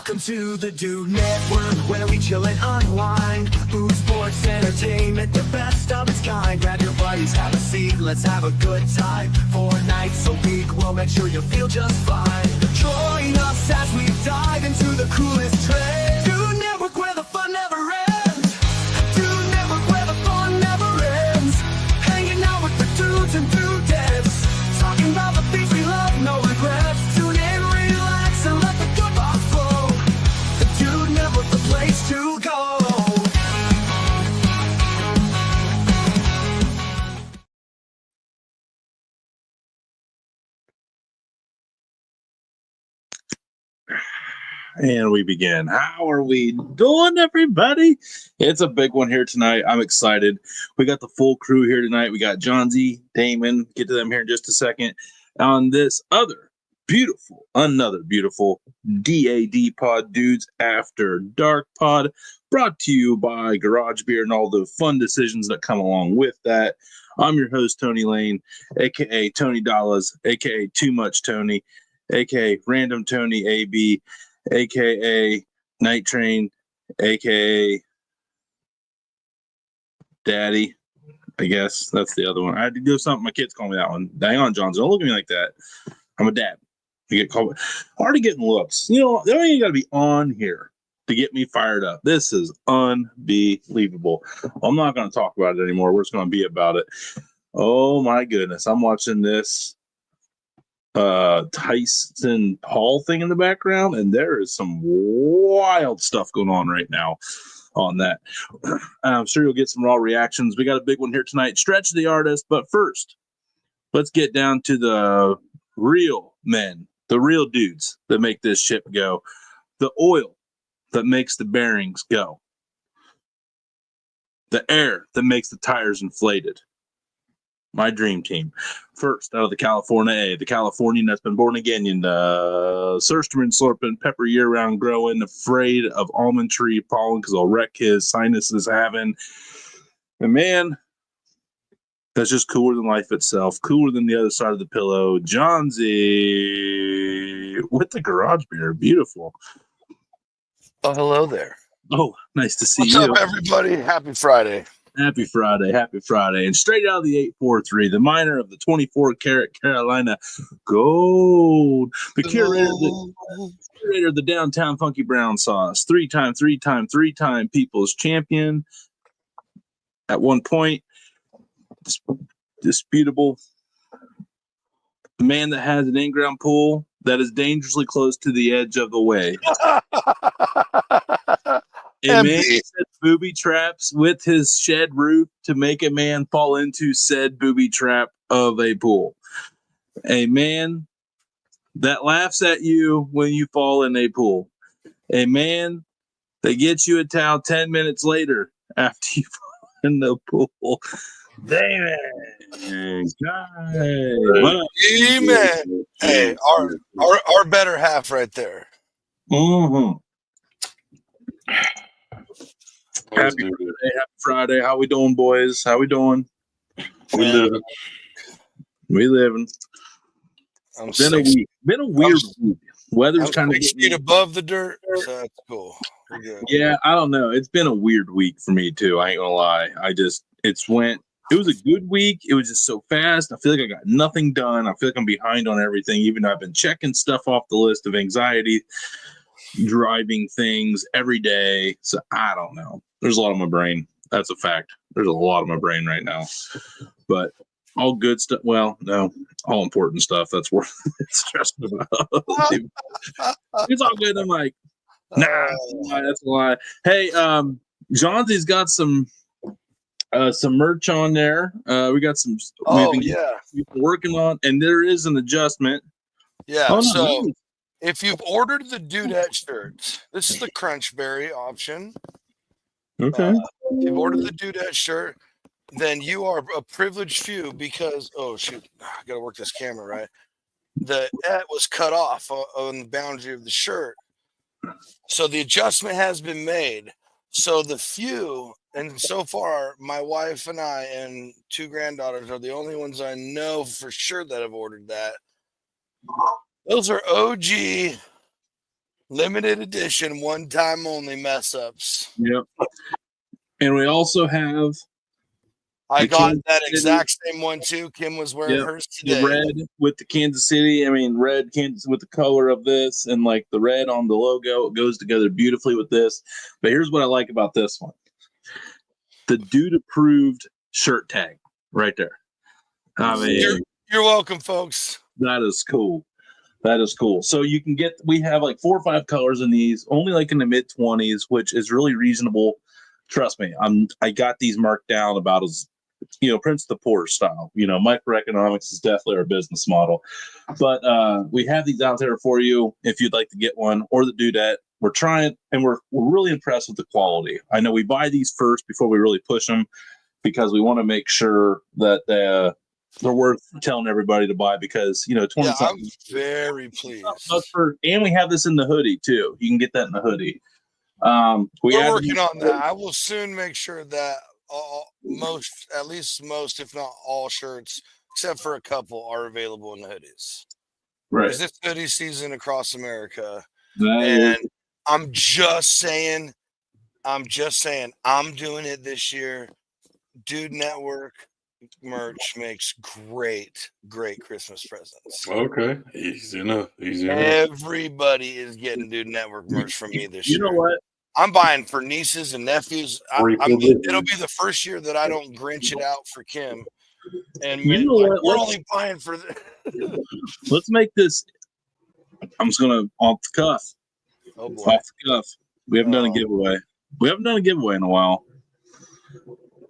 Welcome to the Dude Network, where we chill and unwind. Food, sports, entertainment, the best of its kind. Grab your buddies, have a seat, let's have a good time. 4 nights a week, we'll make sure you feel just fine. Join us as we dive into the coolest trends. Dude Network, where the fun never ends. Dude Network, where the fun never ends. Hanging out with the dudes and dudettes, talking about the things we love, no regrets. Tune in, relax, and let the good vibes flow. The Dude Network, the place to go. And we begin. How are we doing, everybody? It's a big one here tonight. I'm excited. We got the full crew here tonight. We got John Z, Damon, get to them here in just a second. On this another beautiful D.A.D pod, Dudes After Dark pod, brought to you by Garage Beer and all the fun decisions that come along with that. I'm your host, Tony Lane, a.k.a. Tony Dallas, a.k.a. Too Much Tony, a.k.a. Random Tony AB, a.k.a. Night Train, a.k.a. D.A.D. I guess that's the other one. I had to do something. My kids call me that one. Hang on, John. Don't look at me like that. I'm a dad. You get called. Already getting looks. You know, they don't even got to be on here to get me fired up. This is unbelievable. I'm not going to talk about it anymore. We're just going to be about it. Oh, my goodness. I'm watching this Tyson Paul thing in the background, and there is some wild stuff going on right now on that. I'm sure you'll get some raw reactions. We got a big one here tonight, Stretch the Artist, but first let's get down to the real men, the real dudes that make this ship go, the oil that makes the bearings go, the air that makes the tires inflated. My dream team. First, out of the California, the Californian that's been born again in Sursterman, slurping, pepper year-round growing, afraid of almond tree pollen because I'll wreck his sinuses having. And man, that's just cooler than life itself, cooler than the other side of the pillow. John Z with the garage beer. Beautiful. Oh, hello there. Oh, nice to see What's you. up, everybody? Happy Friday. Happy Friday, happy Friday. And straight out of the 843, the miner of the 24-karat Carolina Gold, the curator of the downtown funky brown sauce, three-time people's champion. At one point, disputable. The man that has an in-ground pool that is dangerously close to the edge of the way. A man set booby traps with his shed roof to make a man fall into said booby trap of a pool. A man that laughs at you when you fall in a pool. A man that gets you a towel 10 minutes later after you fall in the pool. Damon. Amen. Hey, our better half right there. Mm-hmm. Happy Friday. How we doing, boys? How we doing? We living. We living. Been a weird week. Weather's kind of 6 feet above the dirt, so that's cool. We're good. Yeah, I don't know. It's been a weird week for me too. I ain't gonna lie. It was a good week. It was just so fast. I feel like I got nothing done. I feel like I'm behind on everything, even though I've been checking stuff off the list of anxiety driving things every day. So I don't know. There's a lot on my brain. That's a fact. There's a lot on my brain right now. But all good stuff. Well, no, all important stuff. That's worth stressing about. It's all good. I'm like, nah, that's a lie. Hey, Johnson's got some merch on there. We got some. We've been working on, and there is an adjustment. Yeah. Oh, no, so if you've ordered the Dudette shirts, this is the Crunchberry option. Okay. If you've ordered the Dudette shirt, then you are a privileged few because I gotta work this camera right. The et was cut off on the boundary of the shirt, so the adjustment has been made. So the few, and so far, my wife and I and 2 granddaughters are the only ones I know for sure that have ordered that. Those are OG Limited edition, one time only mess ups. Yep. And we also have I the got Kansas that City. exact same one too. Kim was wearing Yep. hers The today. red with the Kansas City. I mean, red Kansas with the color of this and like the red on the logo. It goes together beautifully with this. But here's what I like about this one. The dude approved shirt tag right there. I mean, You're welcome, folks. that is cool. That is cool. So you can get, we have like 4 or 5 colors in these, only like in the mid 20s, which is really reasonable. Trust me, I got these marked down about as, Prince of the Poor style. Microeconomics is definitely our business model. But we have these out there for you if you'd like to get one or the dudette. We're trying, and we're really impressed with the quality. I know we buy these first before we really push them because we want to make sure that they're worth telling everybody to buy because 20 I'm very pleased. And we have this in the hoodie too. You can get that in the hoodie. We're working on that. I will soon make sure that most, if not all shirts, except for a couple, are available in the hoodies. Right. Because it's hoodie season across America. And I'm just saying, I'm doing it this year. Dude Network merch makes great Christmas presents. Okay, easy enough. Everybody is getting Dude Network merch from me this year. You know what? I'm buying for nieces and nephews. It'll be the first year that I don't Grinch it out for Kim. And we're only buying for Let's make this. I'm just gonna off the cuff. Oh boy. Off the cuff. We haven't done a giveaway. We haven't done a giveaway in a while.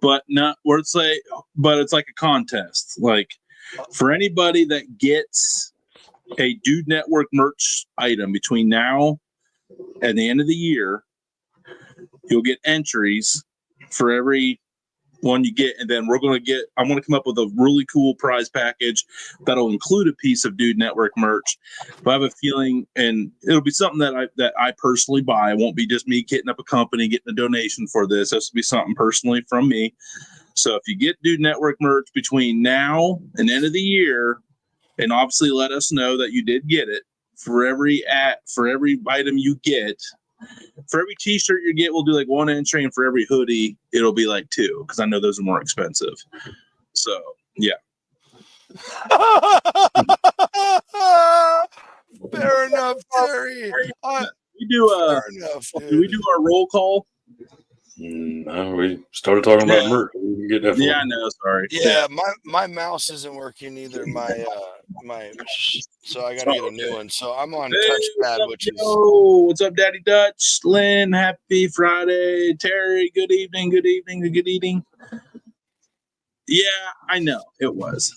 But it's like a contest. Like for anybody that gets a Dude Network merch item between now and the end of the year, you'll get entries for every one you get, and then I'm going to come up with a really cool prize package that'll include a piece of Dude Network merch. But I have a feeling, and it'll be something that I personally buy. It won't be just me getting up a company, getting a donation for this. This will be something personally from me. So if you get Dude Network merch between now and the end of the year, and obviously let us know that you did get it, for every item you get, for every t-shirt you get, we'll do like 1 entry, and for every hoodie, it'll be like 2, because I know those are more expensive. So, yeah. Fair enough, Terry. Do we do our roll call? No, we started talking about merch. We can get that. Yeah, I know. Sorry. Yeah, my mouse isn't working either. So I got to get a new one. So I'm on touchpad, which is. What's up, Daddy Dutch? Lynn, happy Friday. Terry, good evening. Good evening. Good evening. Yeah, I know it was.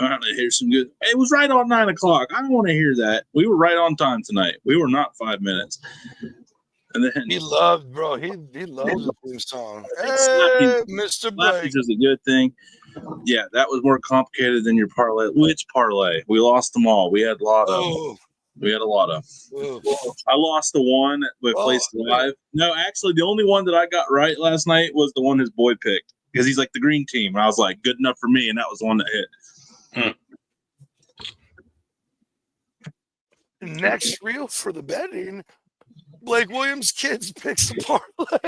All right, here's some good. It was right on 9 o'clock. I don't want to hear that. We were right on time tonight. We were not 5 minutes. And then he loves the theme song. Hey, Mr. Blake. Is a good thing. Yeah, that was more complicated than your parlay. Which parlay? We lost them all. We had a lot of. We had a lot of. I lost the one we placed live. No, actually, the only one that I got right last night was the one his boy picked because he's like the green team. And I was like, good enough for me, and that was the one that hit. Next reel for the betting. Blake Williams' kids picks the parlay.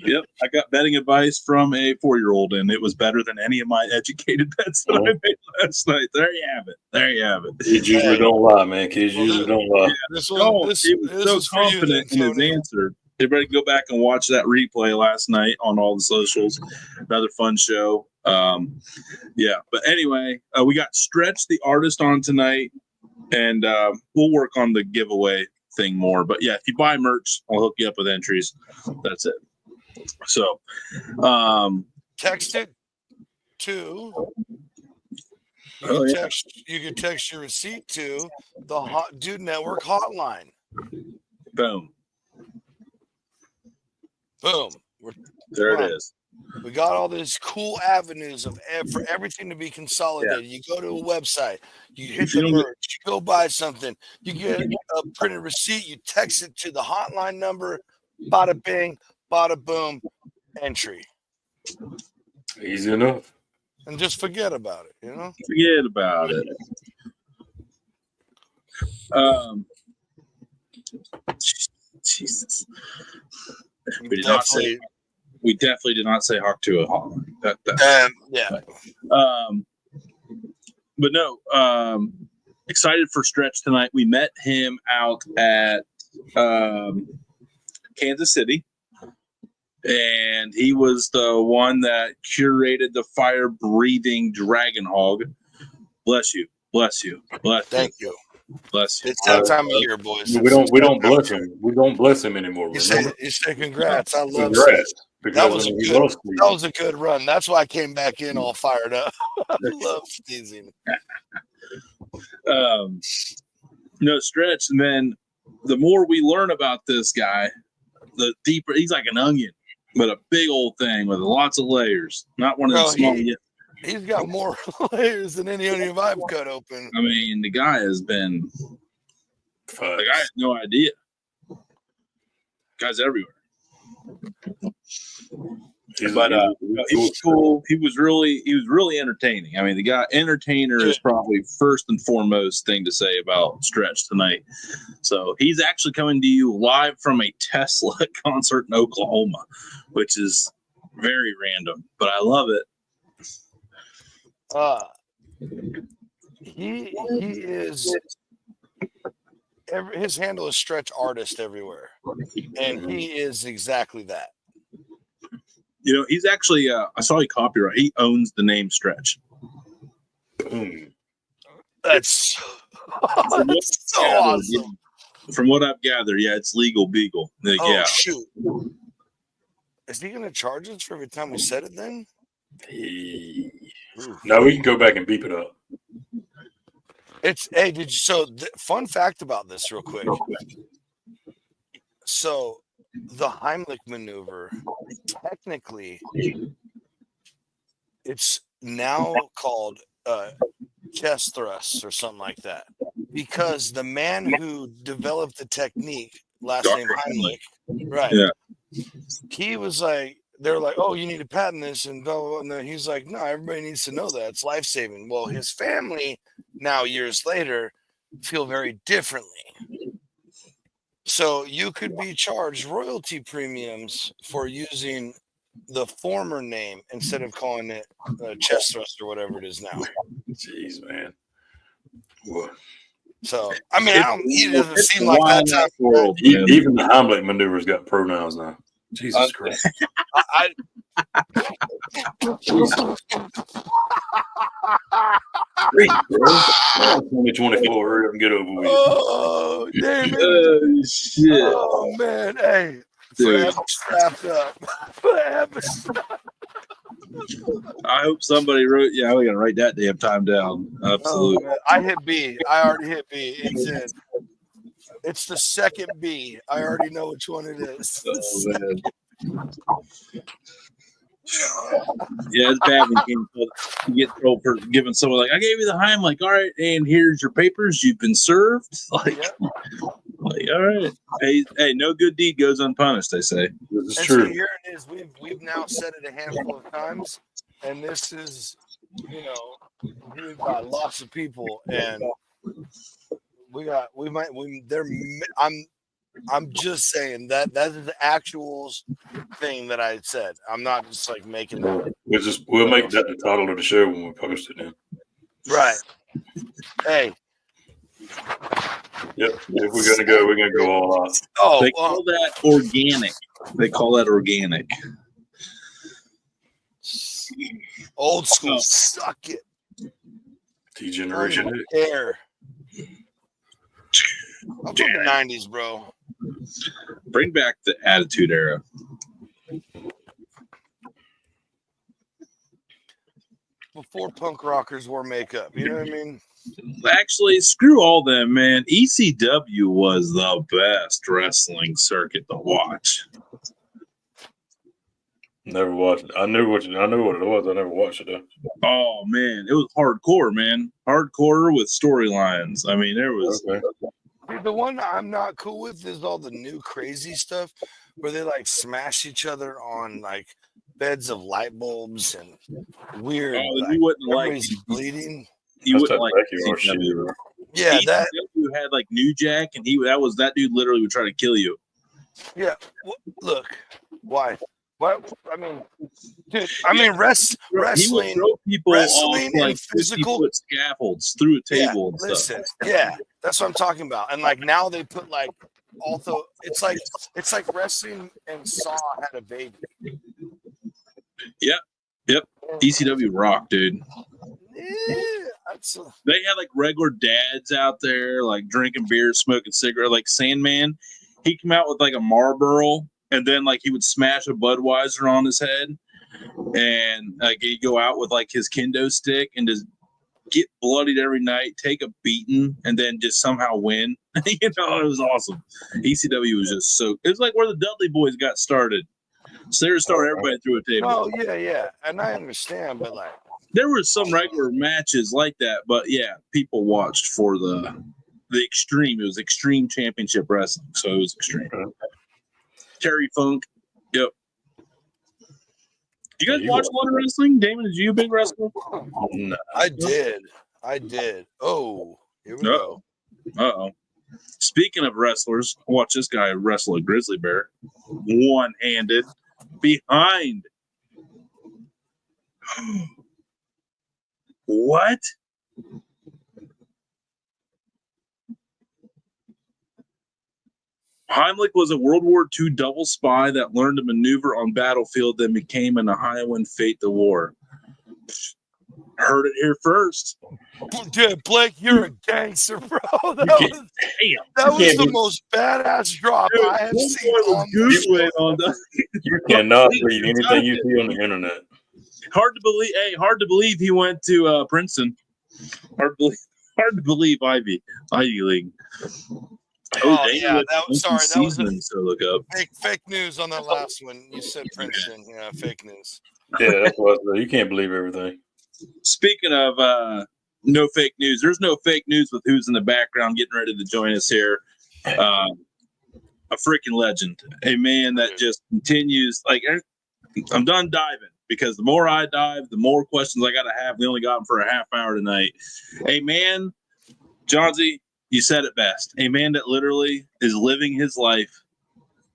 Yep, I got betting advice from a 4-year-old, and it was better than any of my educated bets that I made last night. There you have it. Kids usually don't lie, man. Kids usually don't lie. Yeah, he was so confident in his answer. Everybody go back and watch that replay last night on all the socials. Another fun show. Yeah, but anyway, we got Stretch the Artist on tonight. And we'll work on the giveaway thing more. But yeah, if you buy merch, I'll hook you up with entries. That's it. So text it to you can text your receipt to the Hot Dude Network hotline. Boom. There it is. We got all these cool avenues for everything to be consolidated. Yeah. You go to a website, you hit the merch, you go buy something, you get a printed receipt, you text it to the hotline number, bada bing, bada boom, entry. Easy enough. And just forget about it, Forget about it. Jesus. We definitely did not say hawk to a hawk. Yeah. But no, excited for Stretch tonight. We met him out at Kansas City, and he was the one that curated the fire-breathing dragon hog. Bless you. Thank you. Bless you. It's that time of year, boys. We don't bless him. We don't bless him anymore. You say congrats. I love Congrats. That was a good run. That's why I came back in all fired up. I love sneezing. No, Stretch. And then the more we learn about this guy, the deeper he's like an onion, but a big old thing with lots of layers. Not one of the small. He's got more layers than any onion I've cut open. I mean, the guy has been. Fudge. Like I had no idea. Guy's everywhere. But he was cool. He was really entertaining. I mean, the guy entertainer is probably first and foremost thing to say about Stretch tonight. So he's actually coming to you live from a Tesla concert in Oklahoma, which is very random, but I love it. He is. His handle is Stretch Artist everywhere, and he is exactly that. You know, he's actually. I saw he copyright. He owns the name Stretch. That's so awesome. From what I've gathered, yeah, it's legal beagle. Yeah. Shoot! Is he going to charge us for every time we said it? Then? No, we can go back and beep it up. Fun fact about this real quick. So the Heimlich maneuver, technically, it's now called chest thrusts or something like that, because the man who developed the technique, last name Heimlich, right? Yeah. He was like, they're like, oh, you need to patent this, and blah, blah, blah. And then he's like, no, everybody needs to know that it's life-saving. Well, his family now, years later, feel very differently. So you could be charged royalty premiums for using the former name instead of calling it chest thrust or whatever it is now. Jeez, man. So, I mean, he doesn't seem like that type of world. Even the Heimlich maneuver's got pronouns now. Jesus Christ. Bro. 2024, hurry up and get over with. Oh, damn it. Shit. Oh, man. Hey, forever strapped up. I hope somebody wrote. Yeah, we got to write that damn time down. Absolutely. Oh, I hit B. I already hit B. It's in. It's the second B. I already know which one it is. Oh, man. Yeah, it's bad when you get told for giving someone like, I gave you the Heimlich, all right, and here's your papers. You've been served. Like all right. Hey, no good deed goes unpunished, they say. This is true. So here it is. We've now said it a handful of times, and this is, we've got lots of people, and I'm just saying that is the actual thing that I said. I'm not just like making that. We'll make that the title of the show when we post it then. Right. Hey. Yep. If we're gonna go all out. Oh, they call that organic. Old school. Suck it. T-Generation. Air. I'm from the 90s, bro. Bring back the Attitude Era. Before punk rockers wore makeup, you know what I mean? Actually, screw all them, man. ECW was the best wrestling circuit to watch. Never watched it. I knew what it was. I never watched it though. Oh man, it was hardcore, man. Hardcore with storylines. I mean, there was. Okay. The one I'm not cool with is all the new crazy stuff where they like smash each other on like beds of light bulbs and weird. You wouldn't like bleeding. You wouldn't like Yeah, that. ECW had like New Jack, and that dude literally would try to kill you. Yeah, look, why? I mean, dude. I mean, wrestling. He would throw people wrestling off like and physical 50-foot scaffolds through a table and listen, stuff. yeah, that's what I'm talking about. And like now they put like also it's like wrestling and Saw had a baby. Yep. ECW rock, dude. Yeah, they had like regular dads out there, like drinking beer, smoking cigarettes. Like Sandman, he came out with like a Marlboro, and then like he would smash a Budweiser on his head, and like he'd go out with like his kendo stick and just get bloodied every night, take a beating, and then just somehow win. You know, it was awesome. ECW was just so. It was like where the Dudley Boys got started. So they were starting everybody through a table. Oh yeah, and I understand, but like there were some regular matches like that, but yeah, people watched for the extreme. It was Extreme Championship Wrestling, so it was extreme. Terry Funk, yep. You guys watch a lot of wrestling? Damon, is you a big wrestler? No. I did. Oh, here we go. Uh-oh. Speaking of wrestlers, watch this guy wrestle a grizzly bear. One-handed. Behind. What? Heimlich was a World War II double spy that learned to maneuver on battlefield, then became an Ohioan fate the war. Heard it here first. Dude, Blake, you're a gangster, bro. That was the most badass drop I have seen on the You cannot believe anything you see on the internet. Hard to believe. Hey, hard to believe he went to Princeton. Hard to believe Ivy League. Oh yeah, that was so look up. Fake news on that last one. You said Princeton, yeah, fake news. Yeah, that's what you can't believe everything. Speaking of no fake news, there's no fake news with who's in the background getting ready to join us here. A freaking legend, a man that just continues. Like, I'm done diving because the more I dive, the more questions I got to have. We only got him for a half hour tonight. A man, Johnsy, you said it best. A man that literally is living his life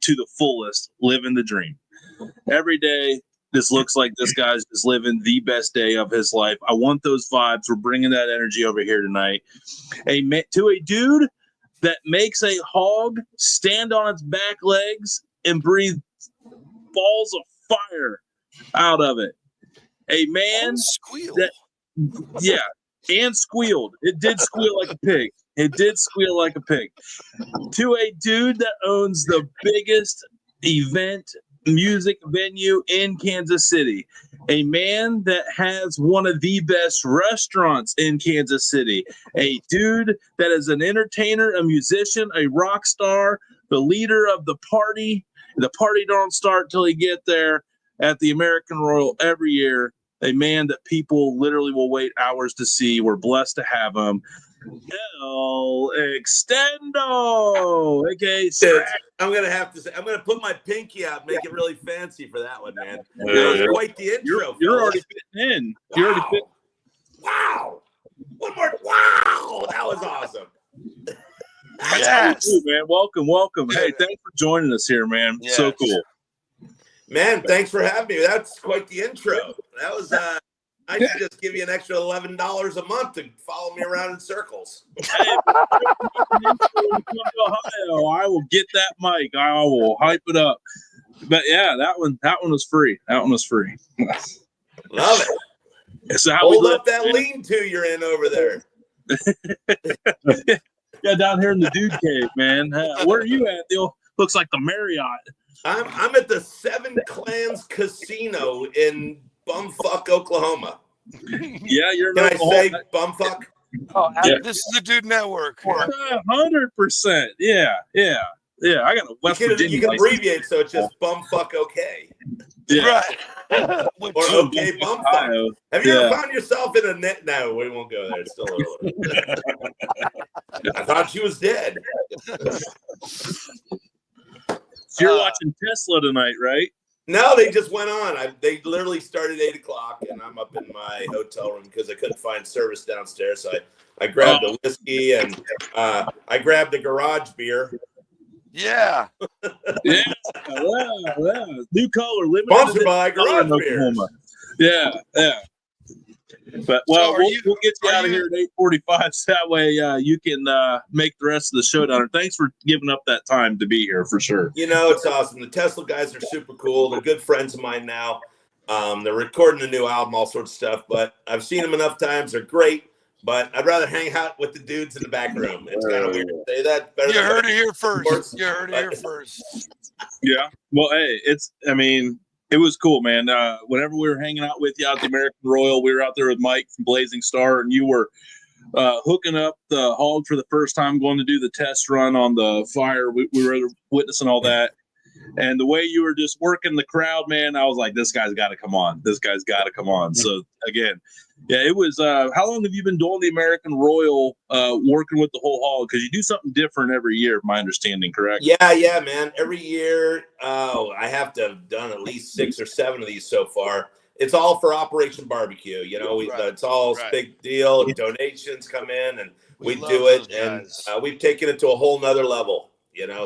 to the fullest, living the dream. Every day, this looks like this guy's just living the best day of his life. I want those vibes. We're bringing that energy over here tonight. To a dude that makes a hog stand on its back legs and breathe balls of fire out of it. A man that, yeah, and squealed. It did squeal like a pig. It did squeal like a pig. To a dude that owns the biggest event music venue in Kansas City, a man that has one of the best restaurants in Kansas City, a dude that is an entertainer, a musician, a rock star, the leader of the party. The party don't start till you get there at the American Royal every year. A man that people literally will wait hours to see. We're blessed to have him. El Extendo, okay. I'm gonna put my pinky out, make it really fancy for that one, man. That was quite the intro. You're already fitting in. Wow. You're already fitting. Wow. One more. Wow, that was awesome. Yes, man. Welcome. Hey, thanks for joining us here, man. Yes. So cool. Man, thanks for having me. That's quite the intro. That was I should just give you an extra $11 a month to follow me around in circles. Hey, Ohio, I will get that mic. I will hype it up. But yeah, that one was free. Love it. So how hold up that lean-to you're in over there. Yeah, down here in the dude cave, man. Where are you at? Looks like the Marriott. I'm at the Seven Clans Casino in Bumfuck, Oklahoma. Yeah, you're. Can I say Bumfuck? Oh, yeah. This is the Dude Network. 100%. Yeah. I got a West Virginia. You can abbreviate, so it's just Bumfuck. Okay. Yeah. Right. Or okay, Bumfuck. Have you ever found yourself in a net? No, we won't go there. It's still early. I thought she was dead. So you're watching Tesla tonight, right? No, they just went on. They literally started 8 o'clock, and I'm up in my hotel room because I couldn't find service downstairs. So I I grabbed a whiskey, and I grabbed a garage beer. Yeah. Yeah. New color. Sponsored by Garage Beers. Yeah. But So we'll get you out of here at 8:45, so that way you can make the rest of the show down. Thanks for giving up that time to be here for sure. It's awesome. The Tesla guys are super cool. They're good friends of mine now. They're recording a new album, all sorts of stuff. But I've seen them enough times. They're great. But I'd rather hang out with the dudes in the back room. It's kind of weird to say that. You heard it here first. You heard it here first. Yeah. Well, hey, it was cool, man. Whenever we were hanging out with you out at the American Royal, we were out there with Mike from Blazing Star, and you were hooking up the hog for the first time, going to do the test run on the fire. We were witnessing all that. And the way you were just working the crowd, man, I was like, this guy's got to come on. This guy's got to come on. So, again, yeah, it was how long have you been doing the American Royal, working with the whole hog? Because you do something different every year, my understanding, correct? Yeah, man. Every year, I have to have done at least 6 or 7 of these so far. It's all for Operation Barbecue. It's all big deal. Donations come in, and we do it. And we've taken it to a whole nother level.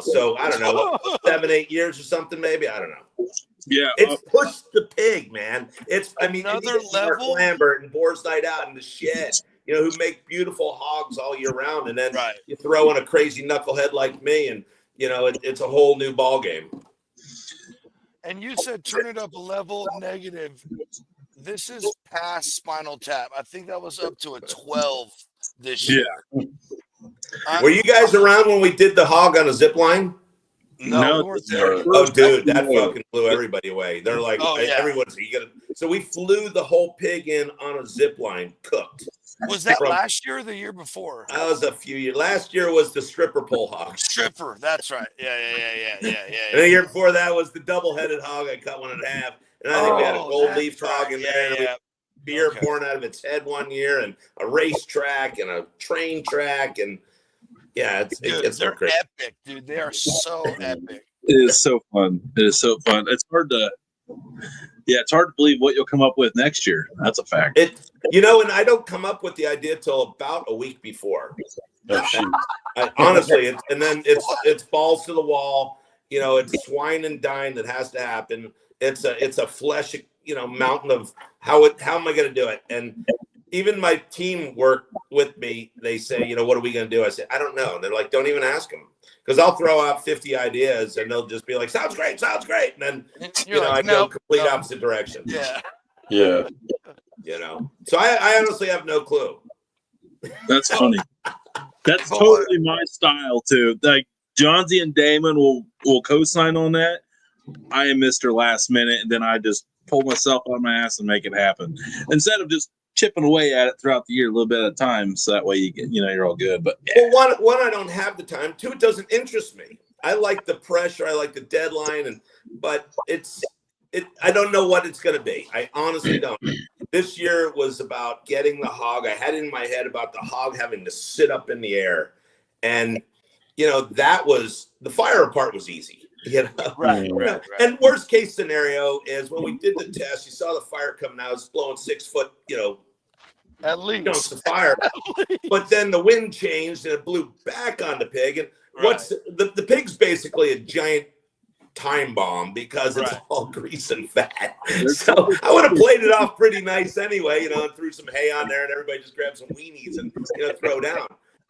So I don't know, 7, 8 years or something, maybe. I don't know. Yeah, it's Push the Pig, man. Another level. Mark Lambert and Boar's Night Out in the Shed, who make beautiful hogs all year round, and then you throw in a crazy knucklehead like me, and it's a whole new ball game. And you said turn it up a level negative. This is past Spinal Tap. I think that was up to a 12 this year. Yeah. Were you guys around when we did the hog on a zip line? No, we weren't there. Oh, dude, that fucking blew everybody away. They're like, everyone's So we flew the whole pig in on a zip line, cooked. Was that last year or the year before? That was a few years. Last year was the stripper pole hog. Stripper, that's right. Yeah. And the year before that was the double-headed hog. I cut one in half. And I think we had a gold leaf hog in there. Yeah. Beer pouring out of its head one year, and a racetrack and a train track, and they're crazy. Epic, dude. They are so epic. It is so fun. It's hard to believe what you'll come up with next year. That's a fact. And I don't come up with the idea till about a week before. Honestly, it's balls to the wall. It's swine and dine that has to happen. It's a flesh, mountain of how am I going to do it? And even my team work with me. They say, what are we going to do? I say, I don't know. And they're like, don't even ask them, because I'll throw out 50 ideas and they'll just be like, sounds great. And then I go complete opposite direction. Yeah. So I honestly have no clue. That's funny. That's totally my style too. Like Johnsy and Damon will co-sign on that. I am Mr. Last Minute, and then I just pull myself on my ass and make it happen instead of just chipping away at it throughout the year a little bit at a time. So that way you get, you're all good. But well, one, I don't have the time. 2, it doesn't interest me. I like the pressure. I like the deadline, but I don't know what it's going to be. I honestly don't. This year was about getting the hog. I had in my head about the hog having to sit up in the air, and that was the fire part was easy. Right. And worst case scenario is when we did the test, you saw the fire coming out, it's blowing 6 foot, at least the fire. But then the wind changed and it blew back on the pig. And what's the pig's basically a giant time bomb because it's all grease and fat. So I would have played it off pretty nice anyway, and threw some hay on there and everybody just grabbed some weenies and throw down.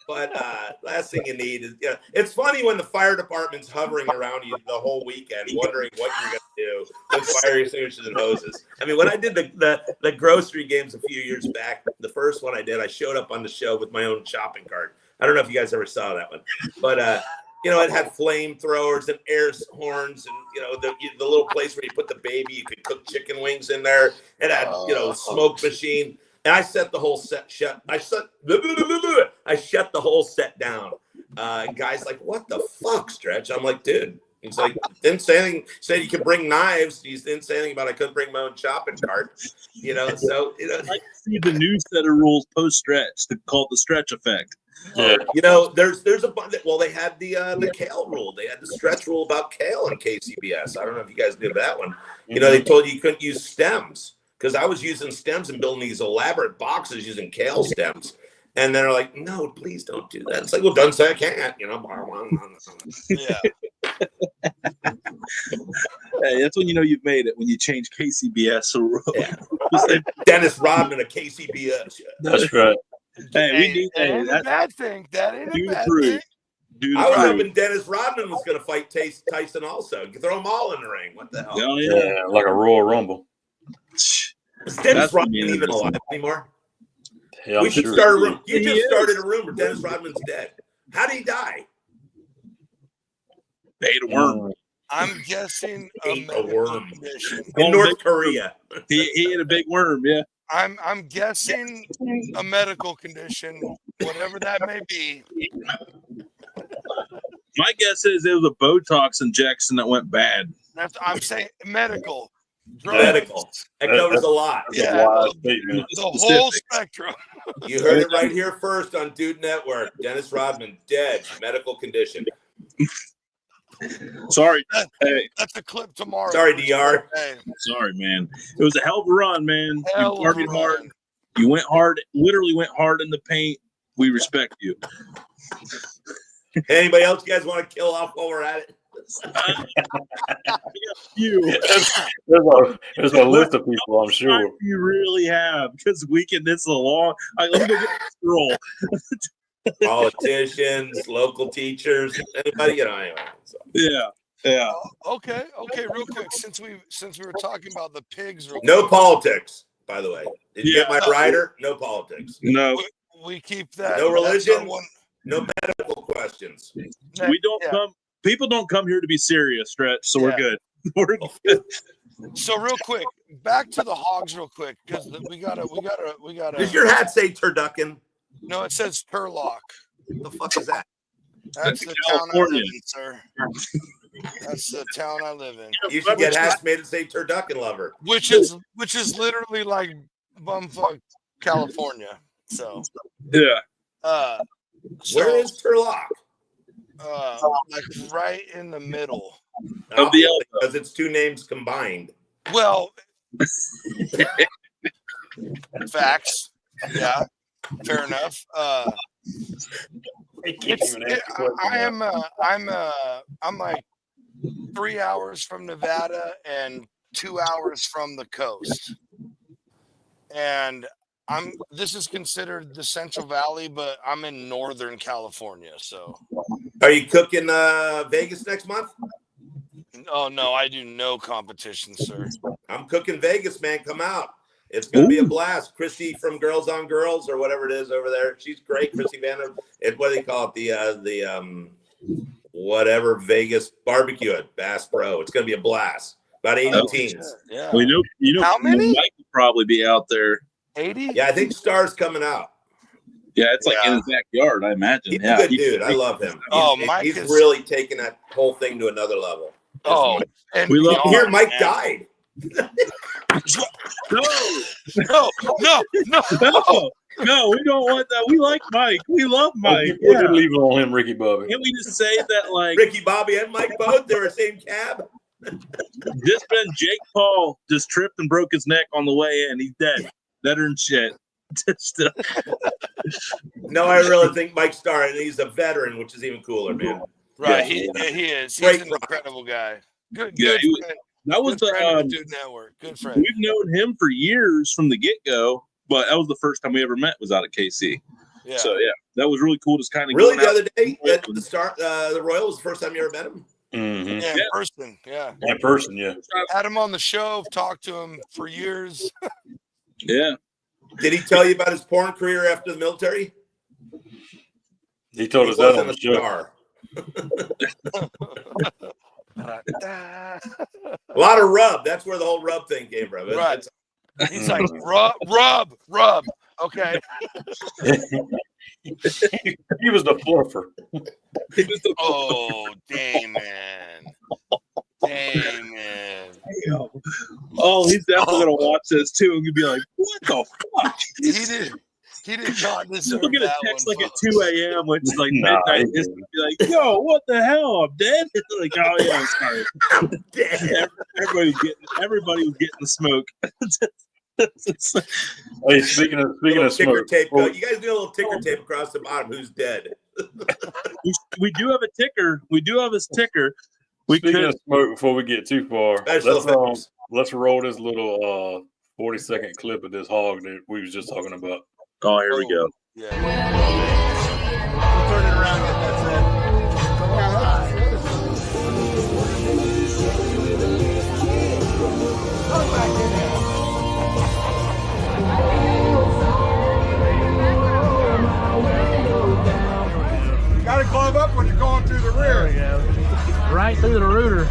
But last thing you need is, it's funny when the fire department's hovering around you the whole weekend, wondering what you're going to do with fire extinguishers and hoses. I mean, when I did the grocery games a few years back, the first one I did, I showed up on the show with my own shopping cart. I don't know if you guys ever saw that one, but it had flamethrowers and air horns, and the little place where you put the baby, you could cook chicken wings in there. It had smoke machine. And I set the whole set shut. I shut the whole set down. Guy's like, what the fuck, Stretch? I'm like, dude. He's like, didn't say anything. Said you could bring knives. He didn't say anything about I couldn't bring my own shopping cart. So I like to see the new set of rules post Stretch. They call it the Stretch effect. Yeah. There's a bunch. Well, they had the kale rule. They had the Stretch rule about kale in KCBS. I don't know if you guys knew that one. They told you couldn't use stems. Because I was using stems and building these elaborate boxes using kale stems. And they're like, no, please don't do that. It's like, well, don't say I can't, you know. Yeah. Hey, that's when you know you've made it, when you change KCBS. Yeah. Dennis Rodman of KCBS. That's right. Hey, we do that ain't a bad thing. That ain't a bad thing. I was hoping Dennis Rodman was going to fight Tyson also. You throw them all in the ring. What the hell? Oh, yeah. Like a Royal Rumble. Is Dennis Rodman even alive anymore? Yeah, we should sure. start a room. You just started a rumor. Dennis Rodman's dead. How did he die? They ate a worm. I'm guessing Ate a worm condition. in North Korea. He ate a big worm, yeah. I'm guessing a medical condition, whatever that may be. My guess is it was a Botox injection that went bad. I'm saying medical. Medical. That covers a lot. Yeah, the whole spectrum. You heard it right here first on Dude Network. Dennis Rodman dead, medical condition. Sorry. Hey. That's a clip tomorrow. Sorry, DR. Hey. Sorry, man. It was a hell of a run, man. Hell you partied hard. You went hard, literally went hard in the paint. We respect you. Anybody else you guys want to kill off while we're at it? There's a list of people, I'm sure. You really have, because this is a long. Let me go get this scroll. Politicians, local teachers, anybody, you know. Anyway, so. Yeah. Okay. Real quick, since we were talking about the pigs, no politics, by the way. Did you get my rider? No politics. No. We keep that. No religion. No medical questions. We don't come. People don't come here to be serious, Stretch. So we're good. We're good. So real quick, back to the hogs, real quick, because we gotta. Does your hat say turducken? No, it says Turlock. What the fuck is that? That's the town I live in, sir. That's the town I live in. You should get hats made to say turducken lover. Which is literally like bumfuck California. So yeah. Where is Turlock? Like right in the middle of the elbow, because it's two names combined. Well, facts. Yeah, fair enough. I'm like 3 hours from Nevada and 2 hours from the coast, and this is considered the Central Valley, but I'm in Northern California. So, are you cooking Vegas next month? Oh no, I do no competition, sir. I'm cooking Vegas, man. Come out. It's going to be a blast. Christy from Girls on Girls or whatever it is over there. She's great. Christy Vanna. What do they call it? The whatever Vegas barbecue at Bass Pro. It's going to be a blast. About 80 teams. Yeah. Well, you know, how many? Mike will probably be out there. 80? Yeah, I think Star's coming out. Yeah, it's like in his backyard, I imagine. He's a good dude. I love him. He's really taking that whole thing to another level. And we love here. Mike died. No, we don't want that. We like Mike. We love Mike. We're leaving on him, Ricky Bobby. Can we just say that, like Ricky Bobby and Mike both? They're the same cab. Just been Jake Paul just tripped and broke his neck on the way in. He's dead. Better than shit. No, I really think Mike Starr, and he's a veteran, which is even cooler, man. Right, he is. He's an incredible guy. Good. That was the Dude Network. Good friend. We've known him for years from the get-go, but that was the first time we ever met. Was out at KC. Yeah. So that was really cool. Just kind of really the other day at the Royal was the first time you ever met him. Mm-hmm. Yeah, in person. Yeah. In person. Yeah. Had him on the show. Talked to him for years. Yeah. Did he tell you about his porn career after the military? He told us that on the show. A lot of rub. That's where the whole rub thing came from. Right. He's like, rub. Okay. He was the fluffer. Oh, dang, man. Oh, he's definitely going to watch this, too, and he'll be like, what the fuck? He did not deserve He'll get a text like at 2 a.m., which is like midnight. He'll be like, yo, what the hell? I'm dead? Like, oh, yeah, sorry. I'm dead. Everybody was getting the smoke. Hey, speaking of ticker smoke, tape. You guys do a little ticker tape across the bottom. Who's dead? We do have a ticker. We do have a ticker. Speaking of smoke, before we get too far, let's roll this little 40-second clip of this hog that we was just talking about. Oh, here we go. Yeah. We'll turn it around and get that set. You gotta glove up when you're going through the rear. Right through the rooter.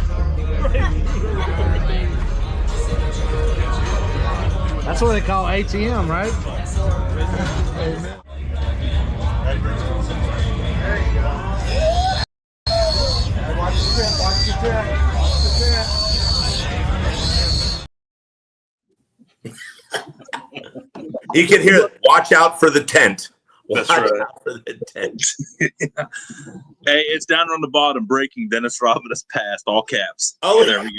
That's what they call ATM, right? There you go. Watch the tip, watch the tip, watch the tip. You can hear it. Watch out for the tent. That's Watch right. out for the tent. Hey, it's down on the bottom. Breaking. Dennis Rodman has passed. All caps. Oh, there we go.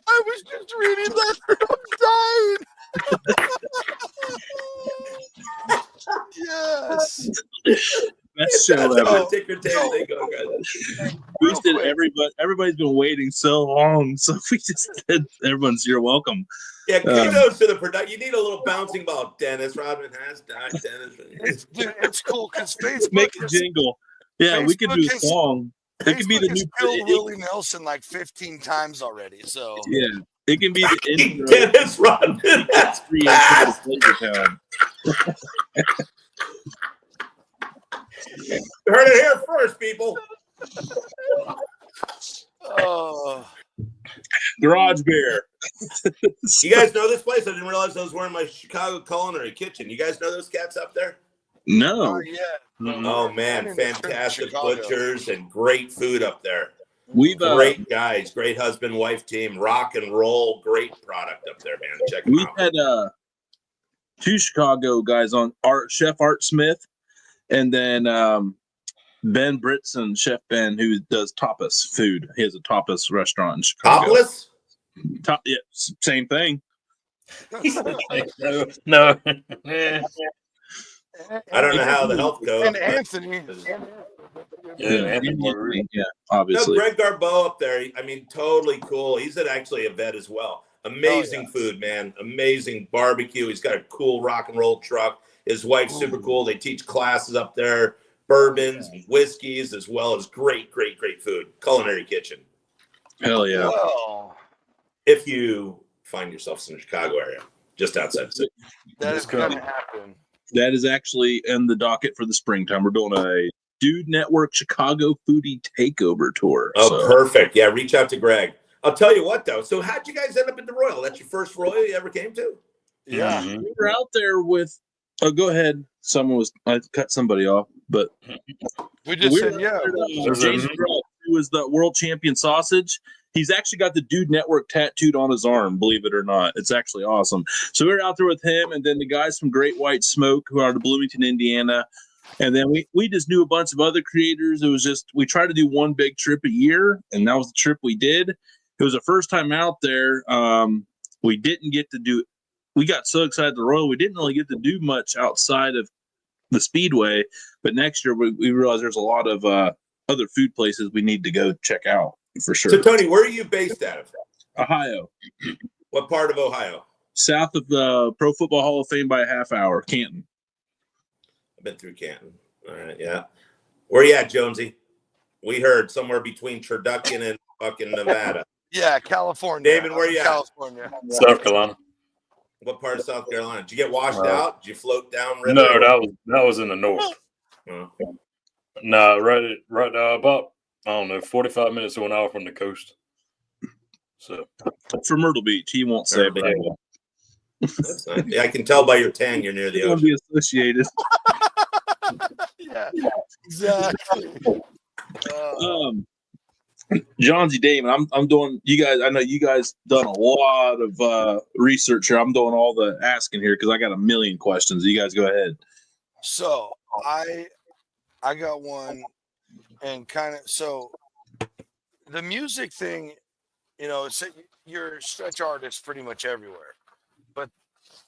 I was just reading that. I'm dying. Yes. Best show That's ever. how ticker tape they go, guys. Boosted everybody's been waiting so long, so we just said you're welcome. Yeah, kudos to the production. You need a little bouncing ball. Dennis Rodman has died. It's cool because Facebook Make a jingle. Yeah, we could do a song. It could be the new killed Willie Nelson like 15 times already. So yeah, it can be the intro. Dennis Rodman has passed. You heard it here first, people. Oh, Garage Bear. You guys know this place? I didn't realize I was wearing my Chicago Culinary Kitchen. You guys know those cats up there? No. yeah. Oh man, fantastic butchers and great food up there. We've Great guys, great husband-wife team, rock and roll, great product up there, man. Check them we've out. had two Chicago guys on, Chef Art Smith, and then Ben Britson, Chef Ben, who does tapas food. He has a tapas restaurant in Chicago. Topless? Yeah, same thing. No. I don't know how the health goes. And Anthony. Yeah, No, obviously. Greg Garbeau up there. I mean, totally cool. He's actually a vet as well. Amazing food, man. Amazing barbecue. He's got a cool rock and roll truck. His wife's super cool. They teach classes up there, bourbons, whiskeys, as well as great food. Culinary Kitchen. Hell yeah. Well, If you find yourself in the Chicago area, just outside the city. that is going to happen. That is actually in the docket for the springtime. We're doing a D.A.D Network Chicago Foodie Takeover Tour. Oh, perfect. Yeah, reach out to Greg. I'll tell you what, though. So how'd you guys end up at the Royal? That's your first Royal you ever came to? Yeah. Mhm. We were out there with, go ahead. I cut somebody off, but We just said, yeah. Jason Grubb, who was the world champion sausage. He's actually got the D.A.D Network tattooed on his arm, believe it or not. It's actually awesome. So we were out there with him, and then the guys from Great White Smoke, who are out of Bloomington, Indiana. And then we just knew a bunch of other creators. It was just, we tried to do one big trip a year, and that was the trip we did. It was the first time out there. We didn't get to do, we got so excited at the Royal, we didn't really get to do much outside of the Speedway. But next year, we realized there's a lot of other food places we need to go check out for sure. So, Tony, where are you based out of? Ohio. What part of Ohio? South of the Pro Football Hall of Fame by a half hour, Canton. I've been through Canton. All right, yeah. Where you at, Jonesy? We heard somewhere between Turducken and fucking Nevada. Yeah, California. David, where you at? California. South Carolina. What part of South Carolina? Did you get washed out? Did you float down river? No, that was in the north. Oh. No, right about, I don't know, 45 minutes to an hour from the coast. So For Myrtle Beach, he won't say, but That's nice. Yeah, I can tell by your tan you're near the he won't ocean. be associated. Yeah, exactly. Johnsy Damon, I'm doing, you guys, I know you guys done a lot of research here. I'm doing all the asking here because I got a million questions. You guys go ahead. So I got one, and kind of, so the music thing, you know, it's, you're a stretch artist pretty much everywhere.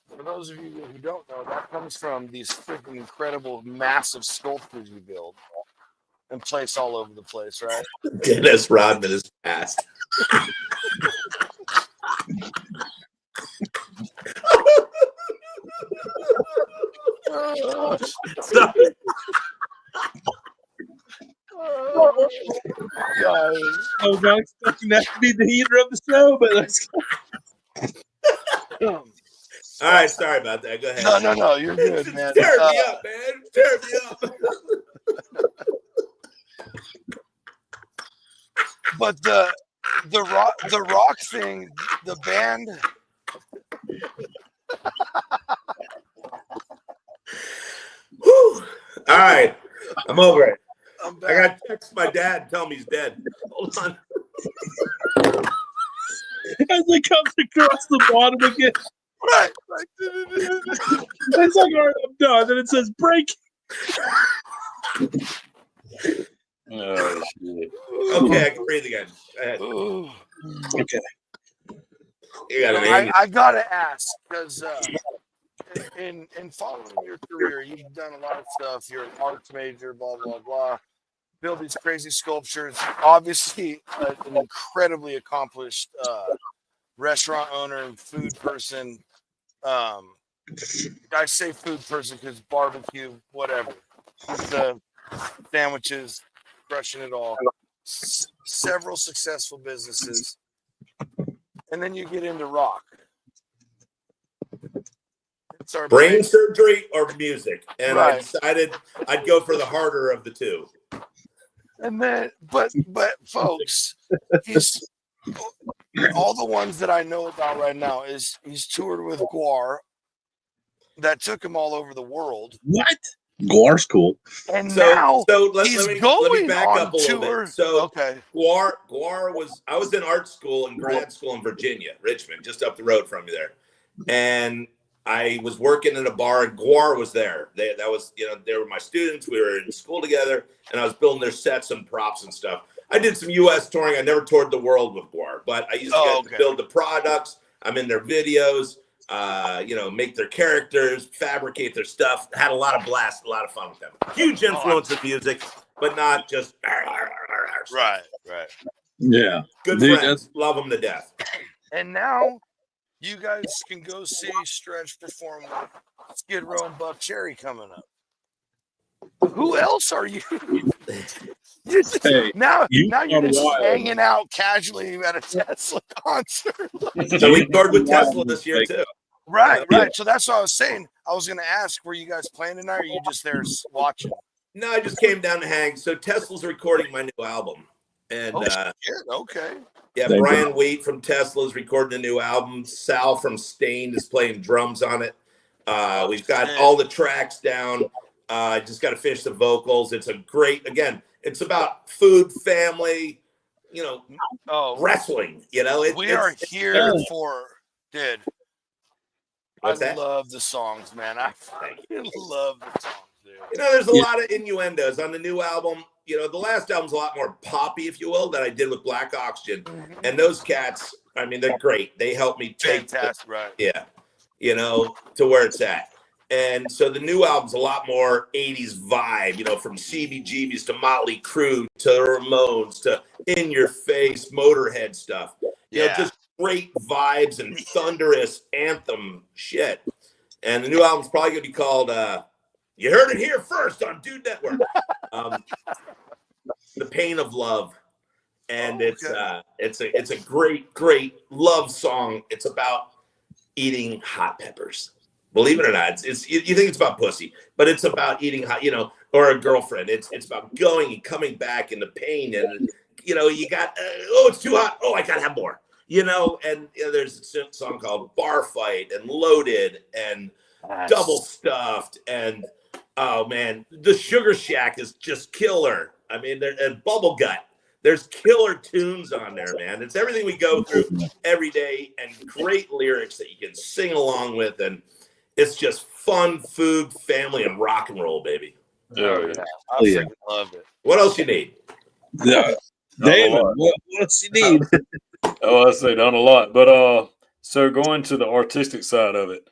For those of you who don't know, that comes from these freaking incredible, massive sculptures you build and place all over the place, right? Dennis Rodman is passed. Sorry. I was not expecting that to be the heater of the show, but let's All right, sorry about that. Go ahead. No, you're good, man. Tear me up, man. Tear me up. But the rock thing, the band. Whew. All right, I'm over it. I'm I back. got to text my dad and tell him he's dead. Hold on. as it comes across the bottom again. Right. It's like, all right, I'm done. Then it says break. Oh, shit. Okay, I can breathe again. Go ahead. Okay. You got an I gotta ask because in following your career, you've done a lot of stuff. You're an arts major, blah blah blah. Build these crazy sculptures. Obviously, an incredibly accomplished restaurant owner and food person. I say food person because barbecue, whatever. The sandwiches, crushing it all. Several successful businesses. And then you get into rock. brain surgery or music, and Right. I decided I'd go for the harder of the two. And then, but folks, he's all the ones that I know about right now is he's toured with Guar. That took him all over the world. What? Guar's cool. And So now let he's me going back on up a little tour. bit. So Okay. Guar was, I was in art school and grad school in Virginia, Richmond, just up the road from you there. And I was working in a bar and Guar was there. That was, they were my students. We were in school together and I was building their sets and props and stuff. I did some US touring. I never toured the world with Guar, but I used to get to build the products. I'm in their videos, make their characters, fabricate their stuff. Had a lot of blast, a lot of fun with them. Huge influence of music, but not just Right. Yeah. Good Dude, friends. Love them to death. And now you guys can go see Stretch perform with Skid Row and Buck Cherry coming up. Who else are you? Hey, now you you're are just wild. hanging out casually at a Tesla concert. So we toured with Tesla this year too. Right. Yeah. So that's what I was saying. I was going to ask, were you guys playing tonight or are you just there watching? No, I just came down to hang. So Tesla's recording my new album. And shit. Okay. yeah, Thank Brian Waite from Tesla's recording a new album. Sal from Stained is playing drums on it. We've got all the tracks down. Just got to finish the vocals. It's a great, again, it's about food, family, wrestling. We are here for Did. What's that? Love the songs, man. I fucking love the songs, dude. There's a lot of innuendos on the new album. The last album's a lot more poppy, if you will, that I did with Black Oxygen. And those cats, I mean, they're great. They help me take Fantastic, right? Yeah, to where it's at. And so the new album's a lot more 80s vibe, from CBGBs to Motley Crue to Ramones to In Your Face, Motorhead stuff. Just great vibes and thunderous anthem shit. And the new album's probably going to be called, you heard it here first on Dude Network. The Pain of Love. And it's a great love song. It's about eating hot peppers. Believe it or not, it's you think it's about pussy, but it's about eating hot, or a girlfriend. It's about going and coming back and the pain, and you got it's too hot. Oh, I gotta have more. And there's a song called Bar Fight and Loaded and Double Stuffed and oh man, the Sugar Shack is just killer. I mean, and Bubble Gut. There's killer tunes on there, man. It's everything we go through every day and great lyrics that you can sing along with. And it's just fun, food, family, and rock and roll, baby. Oh, yeah. I freaking love it. What else you need? Yeah. David, what else you need? Oh, I say not a lot. But so going to the artistic side of it,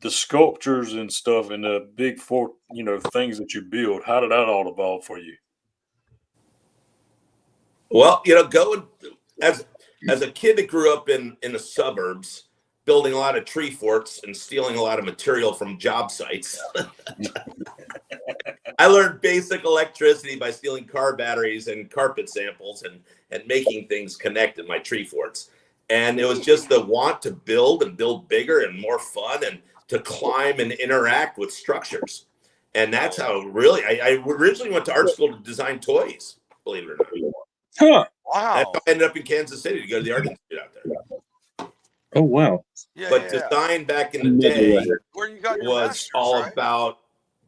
the sculptures and stuff and the big things that you build, how did that all evolve for you? Well, going as a kid that grew up in the suburbs, building a lot of tree forts and stealing a lot of material from job sites. I learned basic electricity by stealing car batteries and carpet samples and making things connect in my tree forts. And it was just the want to build and build bigger and more fun and to climb and interact with structures. And that's how really, I originally went to art school to design toys, believe it or not. Huh. Wow. I ended up in Kansas City to go to the Art Institute out there. Oh, wow. Yeah, But design back in the day where you got your was masters, all right? about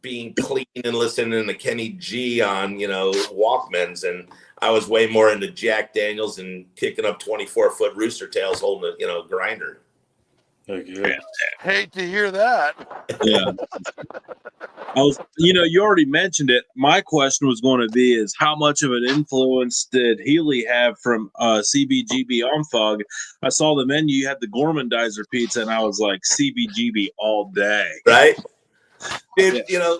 being clean and listening to Kenny G on, Walkmans. And I was way more into Jack Daniels and kicking up 24-foot rooster tails holding a, grinder. Heck yeah. Hate to hear that. Yeah. You already mentioned it. My question was going to be is how much of an influence did Healy have from CBGB on Fog? I saw the menu, you had the Gormandizer pizza, and I was like, CBGB all day. Right? Dude, Yeah.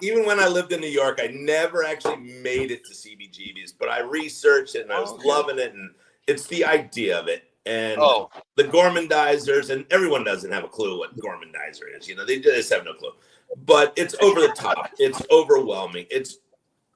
even when I lived in New York, I never actually made it to CBGB's, but I researched it and I was loving it. And it's the idea of it. And the Gormandizers, and everyone doesn't have a clue what Gormandizer is. They just have no clue. But it's over the top. It's overwhelming. It's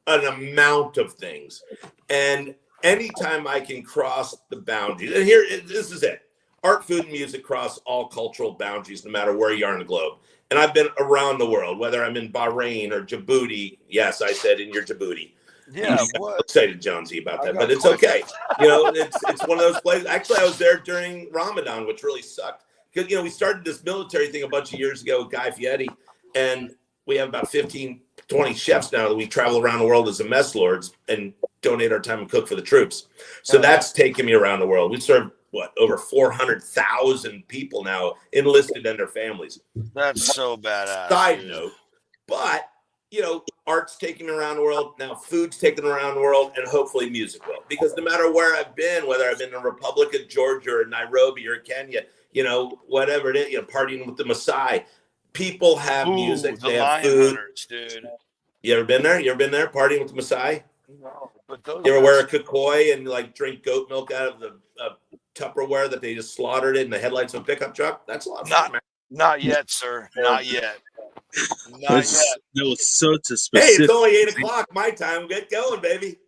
an amount of things. And anytime I can cross the boundaries, and this is it. Art, food, and music cross all cultural boundaries, no matter where you are in the globe. And I've been around the world, whether I'm in Bahrain or Djibouti. Yes, I said in your Djibouti. Yeah, I'm excited, Jonesy, about that, but it's okay. It's one of those places. Actually, I was there during Ramadan, which really sucked. Because, we started this military thing a bunch of years ago with Guy Fieri, and we have about 15, 20 chefs now that we travel around the world as the mess lords and donate our time and cook for the troops. So that's taken me around the world. We serve, over 400,000 people now enlisted and their families. That's so badass. Side note, but art's taking me around the world. Now food's taking me around the world, and hopefully music will. Because no matter where I've been, whether I've been in the Republic of Georgia or Nairobi or Kenya, whatever it is, partying with the Maasai, people have music. They have food. Hunters, dude. You ever been there? Partying with the Maasai? No, but those You ever wear a kukoi and drink goat milk out of the Tupperware that they just slaughtered it in the headlights of a pickup truck? That's a lot of fun, man. Not yet, sir. Not yet. Not yet. That was such a specific. Hey, it's only 8:00 my time. Get going, baby.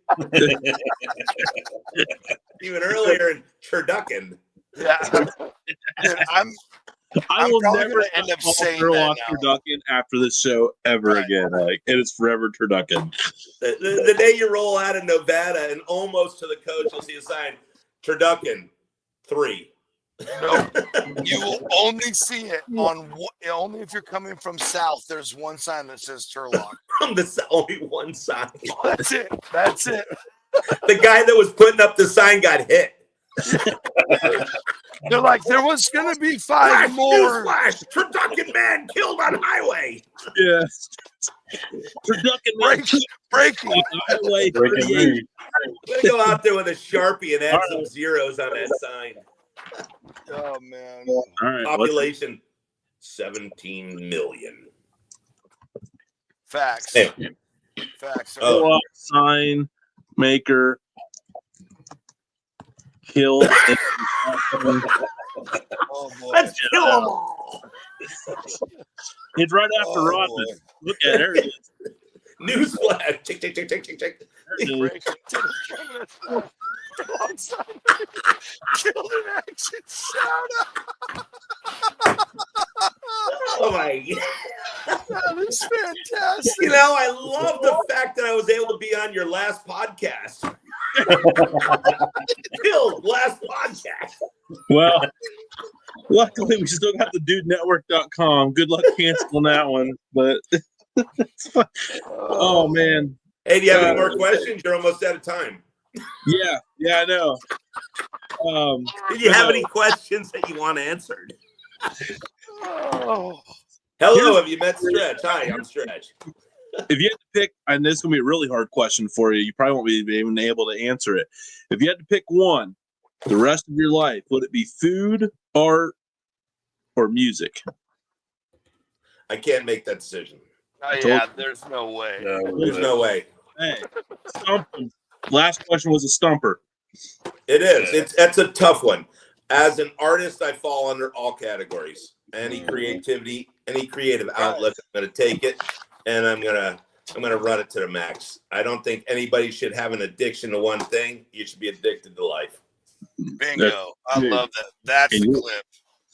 Even earlier in Turducken. Yeah. Dude, I will probably never gonna end up saying that off now. Turducken after this show ever again. It is forever Turducken. The day you roll out of Nevada and almost to the coast, you'll see a sign, Turducken 3. No, you will only see it only if you're coming from south. There's one sign that says Turlock. That's only one sign. That's it. That's it. The guy that was putting up the sign got hit. They're like, there was gonna be 5 more. Flash! Turducken man killed on highway. Yeah. Turducken Breaking. highway. Breaking news. I'm gonna go out there with a Sharpie and add some zeros on that sign. Oh man. All right. Population 17 million. Facts. Hey. Facts. Oh. Sign maker. Kill. Oh, boy. Let's kill them all. It's right after Rodman. Boy. Look at it. There it is. Newsflash. Tick, tick, tick, tick, tick, tick. Breaking to the camera. Alongside killed in action. Shout out. Oh my God. That is fantastic. I love the fact that I was able to be on your last podcast. Killed last podcast. Well, luckily we still got the dudenetwork.com. Good luck canceling that one, but it's fun. Oh man. Hey, do you have any more questions? You're almost out of time. Yeah, I know. Do you have any questions that you want answered? Oh. Hello, have you met Stretch? Hi, I'm Stretch. If you had to pick, and this is going to be a really hard question for you, you probably won't be even able to answer it. If you had to pick one the rest of your life, would it be food, art, or music? I can't make that decision. Yeah, there's no way. There's no way. Hey, stump him. Last question was a stumper. It is. That's a tough one. As an artist, I fall under all categories. Any creativity, any creative outlet, I'm going to take it, and I'm gonna run it to the max. I don't think anybody should have an addiction to one thing. You should be addicted to life. Bingo. I love that. That's the clip.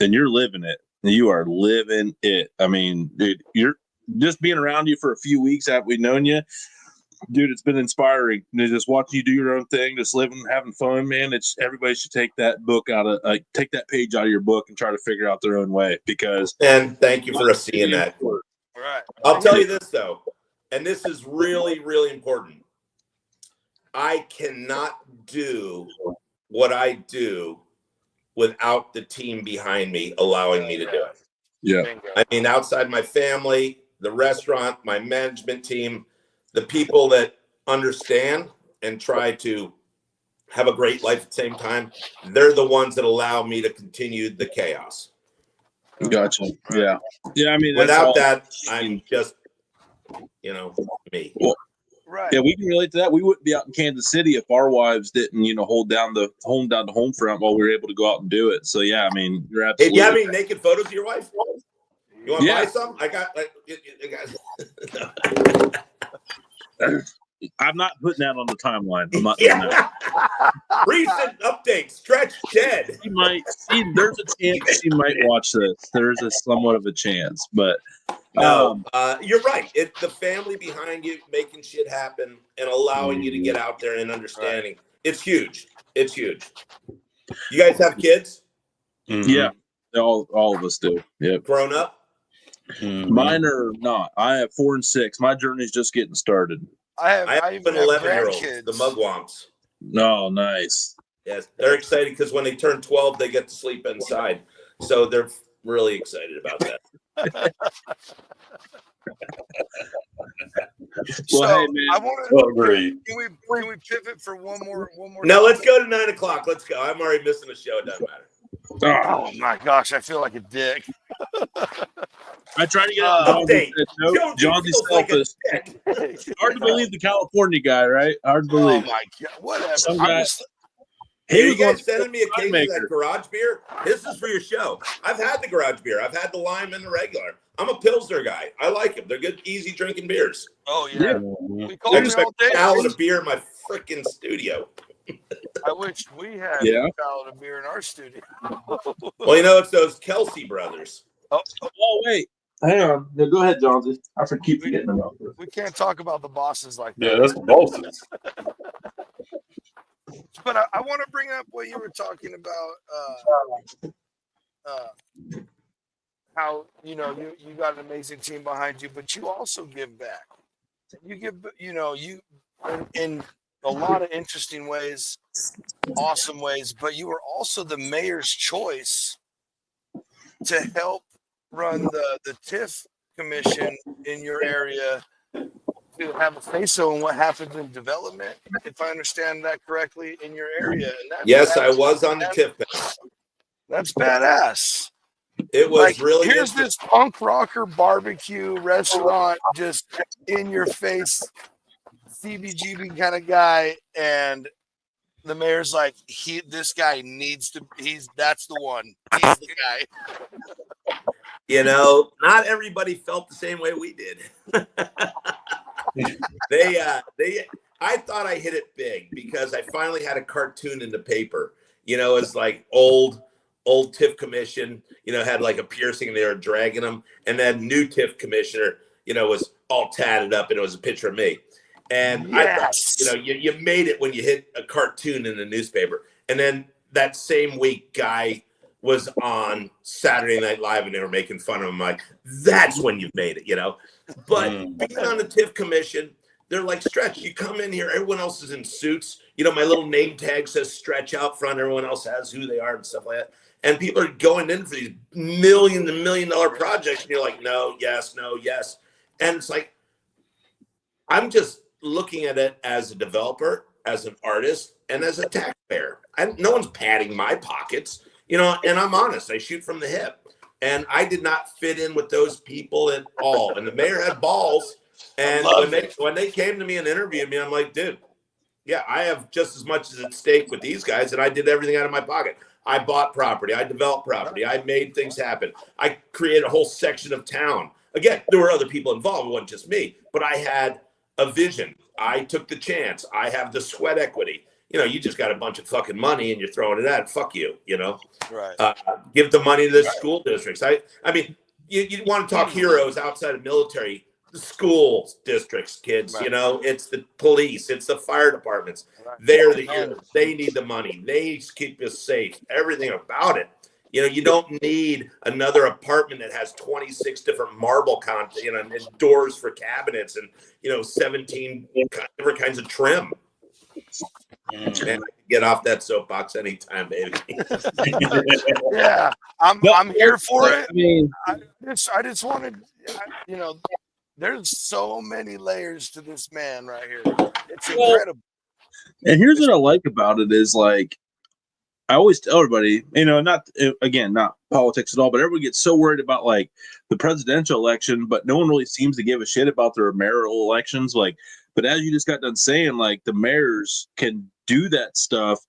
And you're living it. You are living it. I mean, dude, you're just being around you for a few weeks after we've known you. Dude, it's been inspiring. Just watching you do your own thing, just living, having fun, man. It's everybody should take that book out of take that page out of your book and try to figure out their own way. Because and thank you for seeing that. Right. I'll tell you this though, and this is really, really important. I cannot do what I do without the team behind me allowing me to do it. Yeah. I mean, outside my family, the restaurant, my management team, the people that understand and try to have a great life at the same time, they're the ones that allow me to continue the chaos. Gotcha. Yeah. Yeah. I mean, without that, I'm just, me. Well, right. Yeah, we can relate to that. We wouldn't be out in Kansas City if our wives didn't, hold down the home front while we were able to go out and do it. So yeah, I mean, you're absolutely. Hey, do you have any naked photos of your wife? You want to buy some? I got. I'm not putting that on the timeline. I'm not doing that. Recent updates. Stretch dead. She might see. There's a chance she might watch this. There's a somewhat of a chance, but no, you're right. It's the family behind you making shit happen and allowing you to get out there and understanding. Right. It's huge. It's huge. You guys have kids? Mm-hmm. Yeah, all of us do. Yep. Grown up? Mm-hmm. Mine are not. I have 4 and 6. My journey's just getting started. I have an 11-year-old, the mugwumps. No, nice. Yes, they're excited because when they turn 12, they get to sleep inside. So they're really excited about that. So, hey, man. I want to agree. Can we pivot for one more? No, let's go to 9 o'clock. Let's go. I'm already missing the show. It doesn't matter. Oh my gosh, I feel like a dick. I try to get out John's selfish. Hard to believe the California guy, right? Hard to believe. Oh my god, whatever. Some guy, hey, you guys sending me a case of that garage beer? This is for your show. I've had the garage beer. I've had the lime and the regular. I'm a Pilsner guy. I like them. They're good, easy drinking beers. Oh yeah. We call them all day. Pallet of beer in my freaking studio. I wish we had a pallet of beer in our studio. Well, it's those Kelsey brothers. Oh wait. Hang on. No, go ahead, Johnson. I keep forgetting about this. We can't talk about the bosses like that. Yeah, that's the bosses. But I want to bring up what you were talking about. How you got an amazing team behind you, but you also give back. You give, you in a lot of interesting ways, awesome ways. But you were also the mayor's choice to help run the TIF commission in your area, to have a say-so in what happens in development, if I understand that correctly, in your area. And yes, I was on the TIF panel. That's badass. It was really. Here's this punk rocker barbecue restaurant, just in your face, CBGB kind of guy, and the mayor's like, this guy needs to. That's the one. He's the guy. Not everybody felt the same way we did. I thought I hit it big because I finally had a cartoon in the paper. It's like old TIF commission, had like a piercing and they were dragging them. And then new TIF commissioner, was all tatted up and it was a picture of me. And yes. I thought, you made it when you hit a cartoon in the newspaper. And then that same week, Guy was on Saturday Night Live and they were making fun of him. Like, that's when you've made it, But being on the TIF commission, they're like, Stretch, you come in here, everyone else is in suits. My little name tag says Stretch out front. Everyone else has who they are and stuff like that. And people are going in for these $1 million projects. And you're like, no, yes, no, yes. And it's like, I'm just looking at it as a developer, as an artist, and as a taxpayer. No one's padding my pockets, and I'm honest. I shoot from the hip. And I did not fit in with those people at all. And the mayor had balls. And when they came to me and interviewed me, I'm like, dude, yeah, I have just as much as at stake with these guys, and I did everything out of my pocket. I bought property. I developed property. I made things happen. I created a whole section of town. Again, there were other people involved. It wasn't just me, but I had a vision. I took the chance. I have the sweat equity. You know, you just got a bunch of fucking money and you're throwing it at. Fuck you, you know. Right. Give the money to the school districts. I mean, you want to talk heroes outside of military. The school districts, kids, you know, it's the police, it's the fire departments. They're the heroes. They need the money. They keep us safe. Everything about it. You know, you don't need another apartment that has 26 different marble content, you know, and doors for cabinets and, you know, 17 different kinds of trim. And I can get off that soapbox anytime, baby. Yeah, I'm here for it. I mean, I just wanted, you know, there's so many layers to this man right here. It's incredible. And here's what I like about it is, like, I always tell everybody, you know, not politics at all, but everyone gets so worried about like the presidential election, but no one really seems to give a shit about their mayoral elections. Like, but as you just got done saying, like the mayors can do that stuff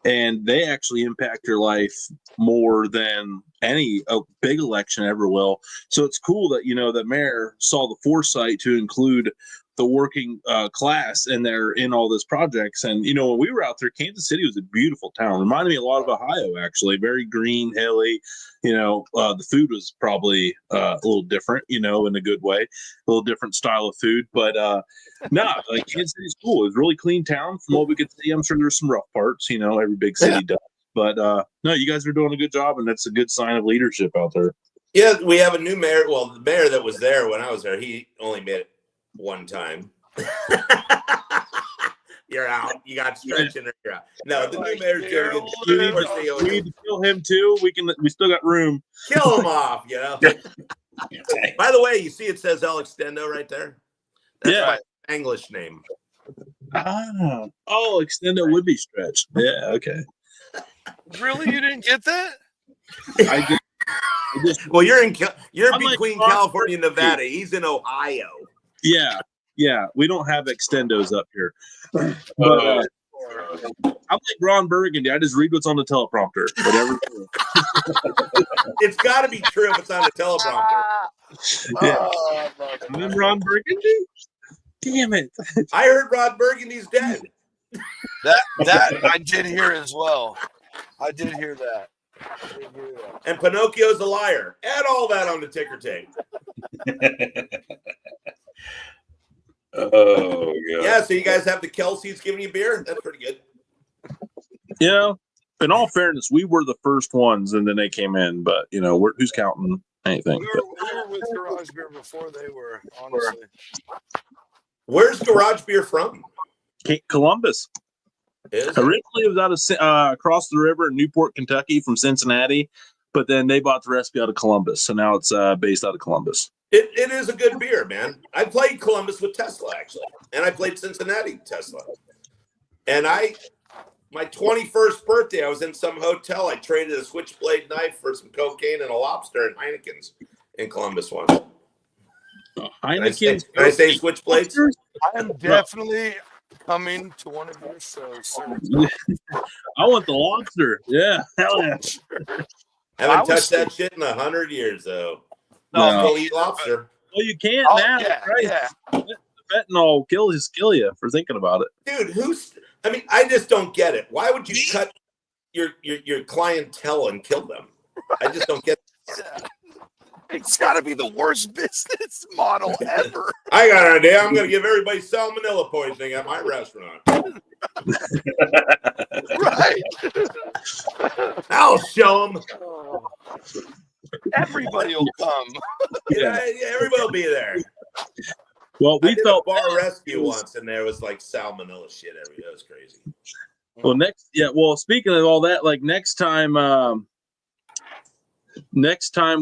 and they actually impact your life more than any big election ever will. So it's cool that, you know, the mayor saw the foresight to include the working class and they're in all those projects. And, you know, when we were out there, Kansas City was a beautiful town. Reminded me a lot of Ohio, actually. Very green, hilly. You know, the food was probably a little different, you know, in a good way. A little different style of food. But no, like Kansas City's cool. It was a really clean town from what we could see. I'm sure there's some rough parts, you know, every big city does. But no, you guys are doing a good job, and that's a good sign of leadership out there. Yeah, we have a new mayor. Well, the mayor that was there when I was there, he only made it one time. You're out. You got stretching or you're out. No, the new mayor's doing good. We need to kill him too. We still got room. Kill him off, you know. By the way, you see it says El Extendo right there? That's my English name. Oh, Extendo would be stretched. Yeah, okay. Really? You didn't get that? I did. Well, you're between California and Nevada. He's in Ohio. Yeah. We don't have extendos up here. But, I'm like Ron Burgundy. I just read what's on the teleprompter. Whatever. It's got to be true if it's on the teleprompter. Yeah. Remember Ron Burgundy? Damn it! I heard Ron Burgundy's dead. That I did hear as well. I did hear that. And Pinocchio's a liar. Add all that on the ticker tape. Oh, God. Yeah, so you guys have the Kelseys giving you beer? That's pretty good. You know, in all fairness, we were the first ones, and then they came in. But, you know, who's counting anything? We were with Garage Beer before they were, honestly. Where's Garage Beer from? Columbus. Originally, it was out of across the river in Newport, Kentucky, from Cincinnati. But then they bought the recipe out of Columbus, so now it's based out of Columbus. It is a good beer, man. I played Columbus with Tesla, actually. And I played Cincinnati Tesla. And my 21st birthday, I was in some hotel. I traded a switchblade knife for some cocaine and a lobster and Heineken's in Columbus once. Heineken. Can I say switchblades? I am definitely coming to one of your shows, sir. I want the lobster. Yeah, hell yeah. Haven't touched that shit in 100 years, though. No. Go eat lobster. Well, you can't now. Yeah, right? yeah. The fentanyl kill you for thinking about it. Dude, I just don't get it. Why would you cut your clientele and kill them? I just don't get it. It's got to be the worst business model ever. I got an idea. I'm going to give everybody salmonella poisoning at my restaurant. Right. I'll show them. Everybody will come. Yeah, everybody will be there. Well, we felt a bar rescue once, and there was like salmonella shit. That was crazy. Well, Well, speaking of all that, like next time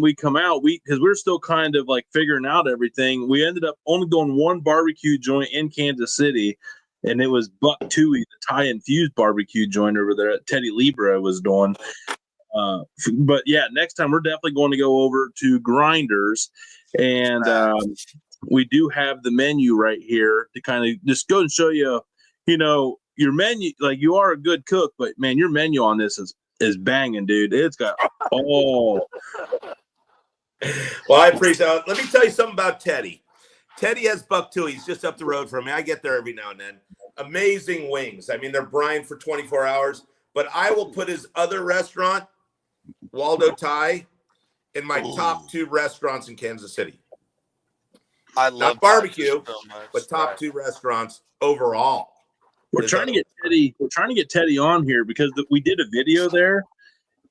we come out, because we're still kind of like figuring out everything. We ended up only doing one barbecue joint in Kansas City, and it was Buck Tooey, the Thai infused barbecue joint over there at Teddy Libra was doing. But yeah, next time we're definitely going to go over to Grinders, and we do have the menu right here to kind of just go and show you, your menu. Like, you are a good cook, but man, your menu on this is banging, dude. It's got Well, I appreciate it. Let me tell you something about Teddy. Teddy has buck too. He's just up the road from me. I get there every now and then. Amazing wings. I mean, they're brined for 24 hours. But I will put his other restaurant, Waldo Thai, in my top 2 restaurants in Kansas City. I love not barbecue, so much, but top 2 restaurants overall. We're trying to get Teddy. We're trying to get Teddy on here because we did a video there,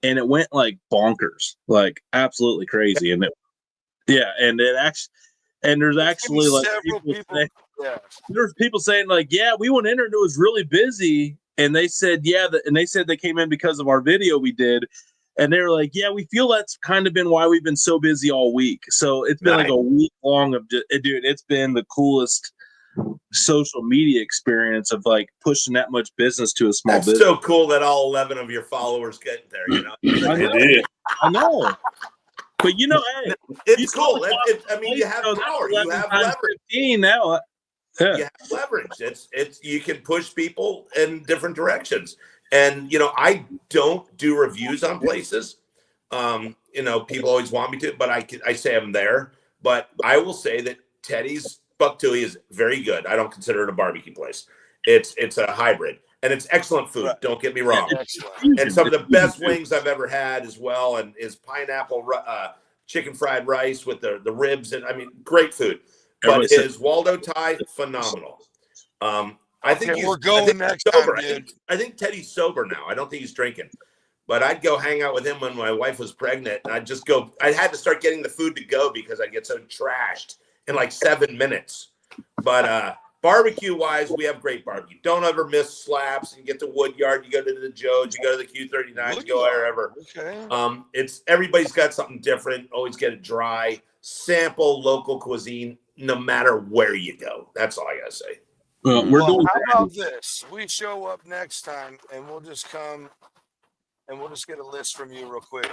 and it went like bonkers, like absolutely crazy. And there's actually like there's people saying like, yeah, we went in there and it was really busy. And they said, they came in because of our video we did. And they were like, yeah, we feel that's kind of been why we've been so busy all week. So it's been like a week long of, dude, it's been the coolest social media experience of like pushing that much business to a small business. That's so cool that all 11 of your followers get there, I know. But hey, it's cool. I mean, you have power. You have leverage. Now. Yeah. You have leverage. It's you can push people in different directions. And I don't do reviews on places. People always want me to, but I say I'm there. But I will say that Teddy's Buck Tooie is very good. I don't consider it a barbecue place. It's a hybrid, and it's excellent food. Right. Don't get me wrong. And some of the best wings I've ever had as well, and is pineapple chicken fried rice with the ribs, and I mean, great food. But his Waldo Thai, phenomenal. I think we're going next sober. Time, I think Teddy's sober now. I don't think he's drinking. But I'd go hang out with him when my wife was pregnant. And I'd just go. I had to start getting the food to go because I'd get so trashed in like 7 minutes. But barbecue-wise, we have great barbecue. Don't ever miss Slaps and get to Woodyard. You go to the Joe's. You go to the Q39. You go wherever. Okay. It's everybody's got something different. Always get it dry. Sample local cuisine. No matter where you go. That's all I gotta say. Well, how about this? We show up next time and we'll just come and we'll just get a list from you real quick,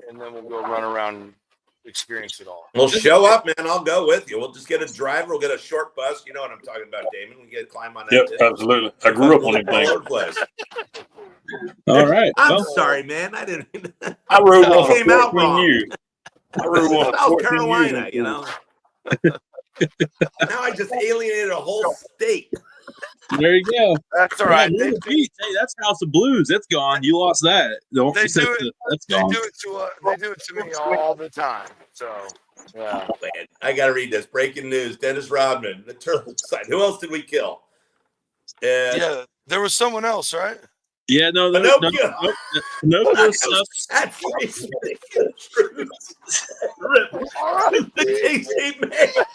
and then we'll go run around and experience it all. We'll show up, man. I'll go with you. We'll just get a driver. We'll get a short bus. You know what I'm talking about, Damon. We get to climb on that. Yep, absolutely. I grew up on that thing. All right. I'm sorry, man. I didn't. I rode one came out wrong. I rode one for South Carolina, Now I just alienated a whole state. There you go. That's all right. Hey, that's House of Blues. It's gone. You lost that. That's gone. They do it to me all the time. So yeah. Man, I gotta read this. Breaking news. Dennis Rodman, the turtle side. Who else did we kill? Yeah, there was someone else, right? Yeah, no, Pinocchio. Pinocchio stuff. That's true. The JC man.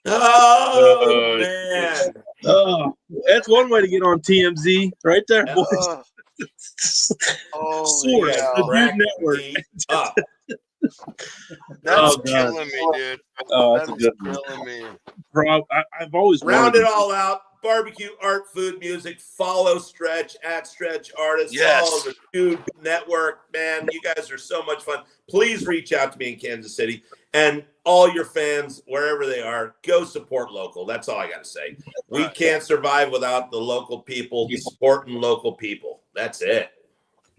Oh man! Oh, that's one way to get on TMZ, right there, boys. Source, the Dude Network. That's killing me, dude. Oh, that's killing me. Bro, I've always round it all out. Barbecue, art, food, music. Follow Stretch at Stretch Artists. Yes. Follow the Dude Network. Man, you guys are so much fun. Please reach out to me in Kansas City, and all your fans, wherever they are, go support local. That's all I got to say. We can't survive without the local people supporting local people. That's it.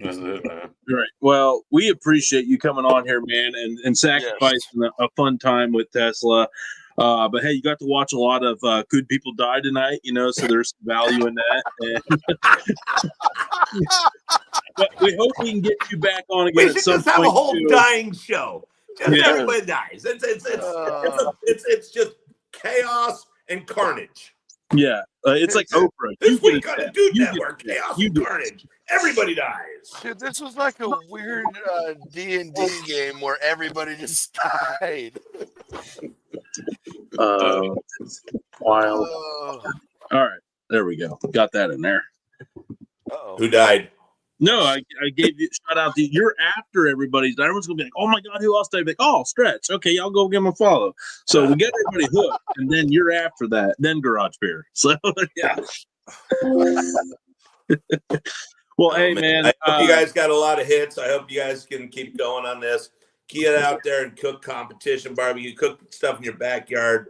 That's it, man. Right. Well, we appreciate you coming on here, man, and sacrificing a fun time with Tesla. But hey, you got to watch a lot of good people die tonight, so there's value in that. But we hope we can get you back on again. We should just have a whole dying show. Everybody dies. It's just chaos and carnage. Yeah, it's like Oprah. This week on the Dude Network, chaos and carnage. Everybody dies. Dude, this was like a weird D&D game where everybody just died. Wild. All right, there we go. Got that in there. Uh-oh. Who died? No, I gave you shout out to you. You're after everybody's. Everyone's gonna be like, "Oh my god, who else did I be like, oh, Stretch. Okay, y'all go give him a follow." So we get everybody hooked, and then you're after that, then Garage Beer. So yeah. Well, hey man, I hope you guys got a lot of hits. I hope you guys can keep going on this. Get out there and cook competition barbecue. Cook stuff in your backyard.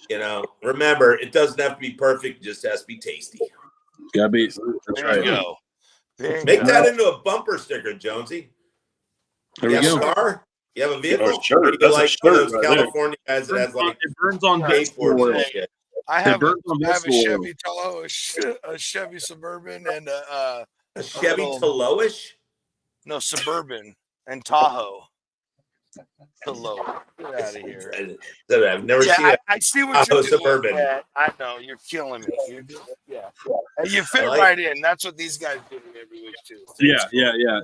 You know, remember, it doesn't have to be perfect. It just has to be tasty. gotta be. That's There right. you go. Make that into a bumper sticker, Jonesy. There You we have go. a car? You have a vehicle? Or a shirt. Or you That's a like shirt one of those right there. California guys that has like It burns on skateboards vegetable and oil. shit. I have burns on a vegetable oil. Chevy Tahoe, a Chevy Suburban, and A Chevy little- Tahoe-ish? no Suburban and Tahoe. Tahoe. Get out of here. I've never seen Yeah, it. I see what Tahoe you're doing. Suburban. Yeah, I know you're killing me. Yeah, and you fit I like right in. That's what these guys do every week too. Yeah.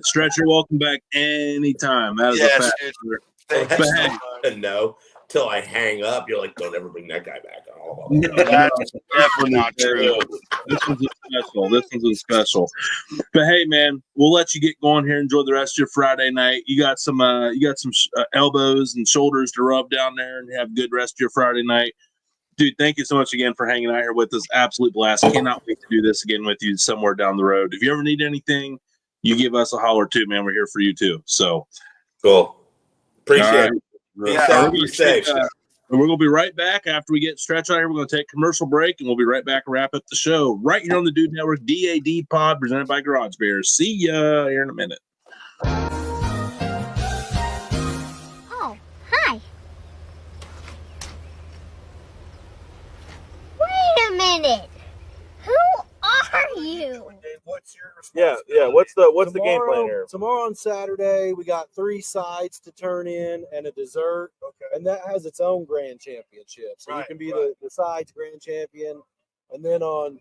Stretch, you're welcome back anytime. That is a Yes, fact. dude. Thank That's you so not much. to know till I hang up. You're like, don't ever bring that guy back. Oh. That's definitely not true. This one's a special. But hey, man, we'll let you get going here. Enjoy the rest of your Friday night. You got some elbows and shoulders to rub down there, and have a good rest of your Friday night. Dude, thank you so much again for hanging out here with us. Absolute blast. Cannot wait to do this again with you somewhere down the road. If you ever need anything, you give us a holler too, man. We're here for you too. So Cool. Appreciate it. Right. Peace out. Be safe. We're going to be right back after we get Stretch out here. We're going to take a commercial break, and we'll be right back and wrap up the show right here on the Dude Network, D.A.D. Pod, presented by Garage Bears. See ya here in a minute. Oh, hi. Wait a minute. Who are you? Yeah. What's the game plan here? Tomorrow on Saturday, we got 3 sides to turn in and a dessert. Okay. And that has its own grand championship. So you can be the sides grand champion. And then on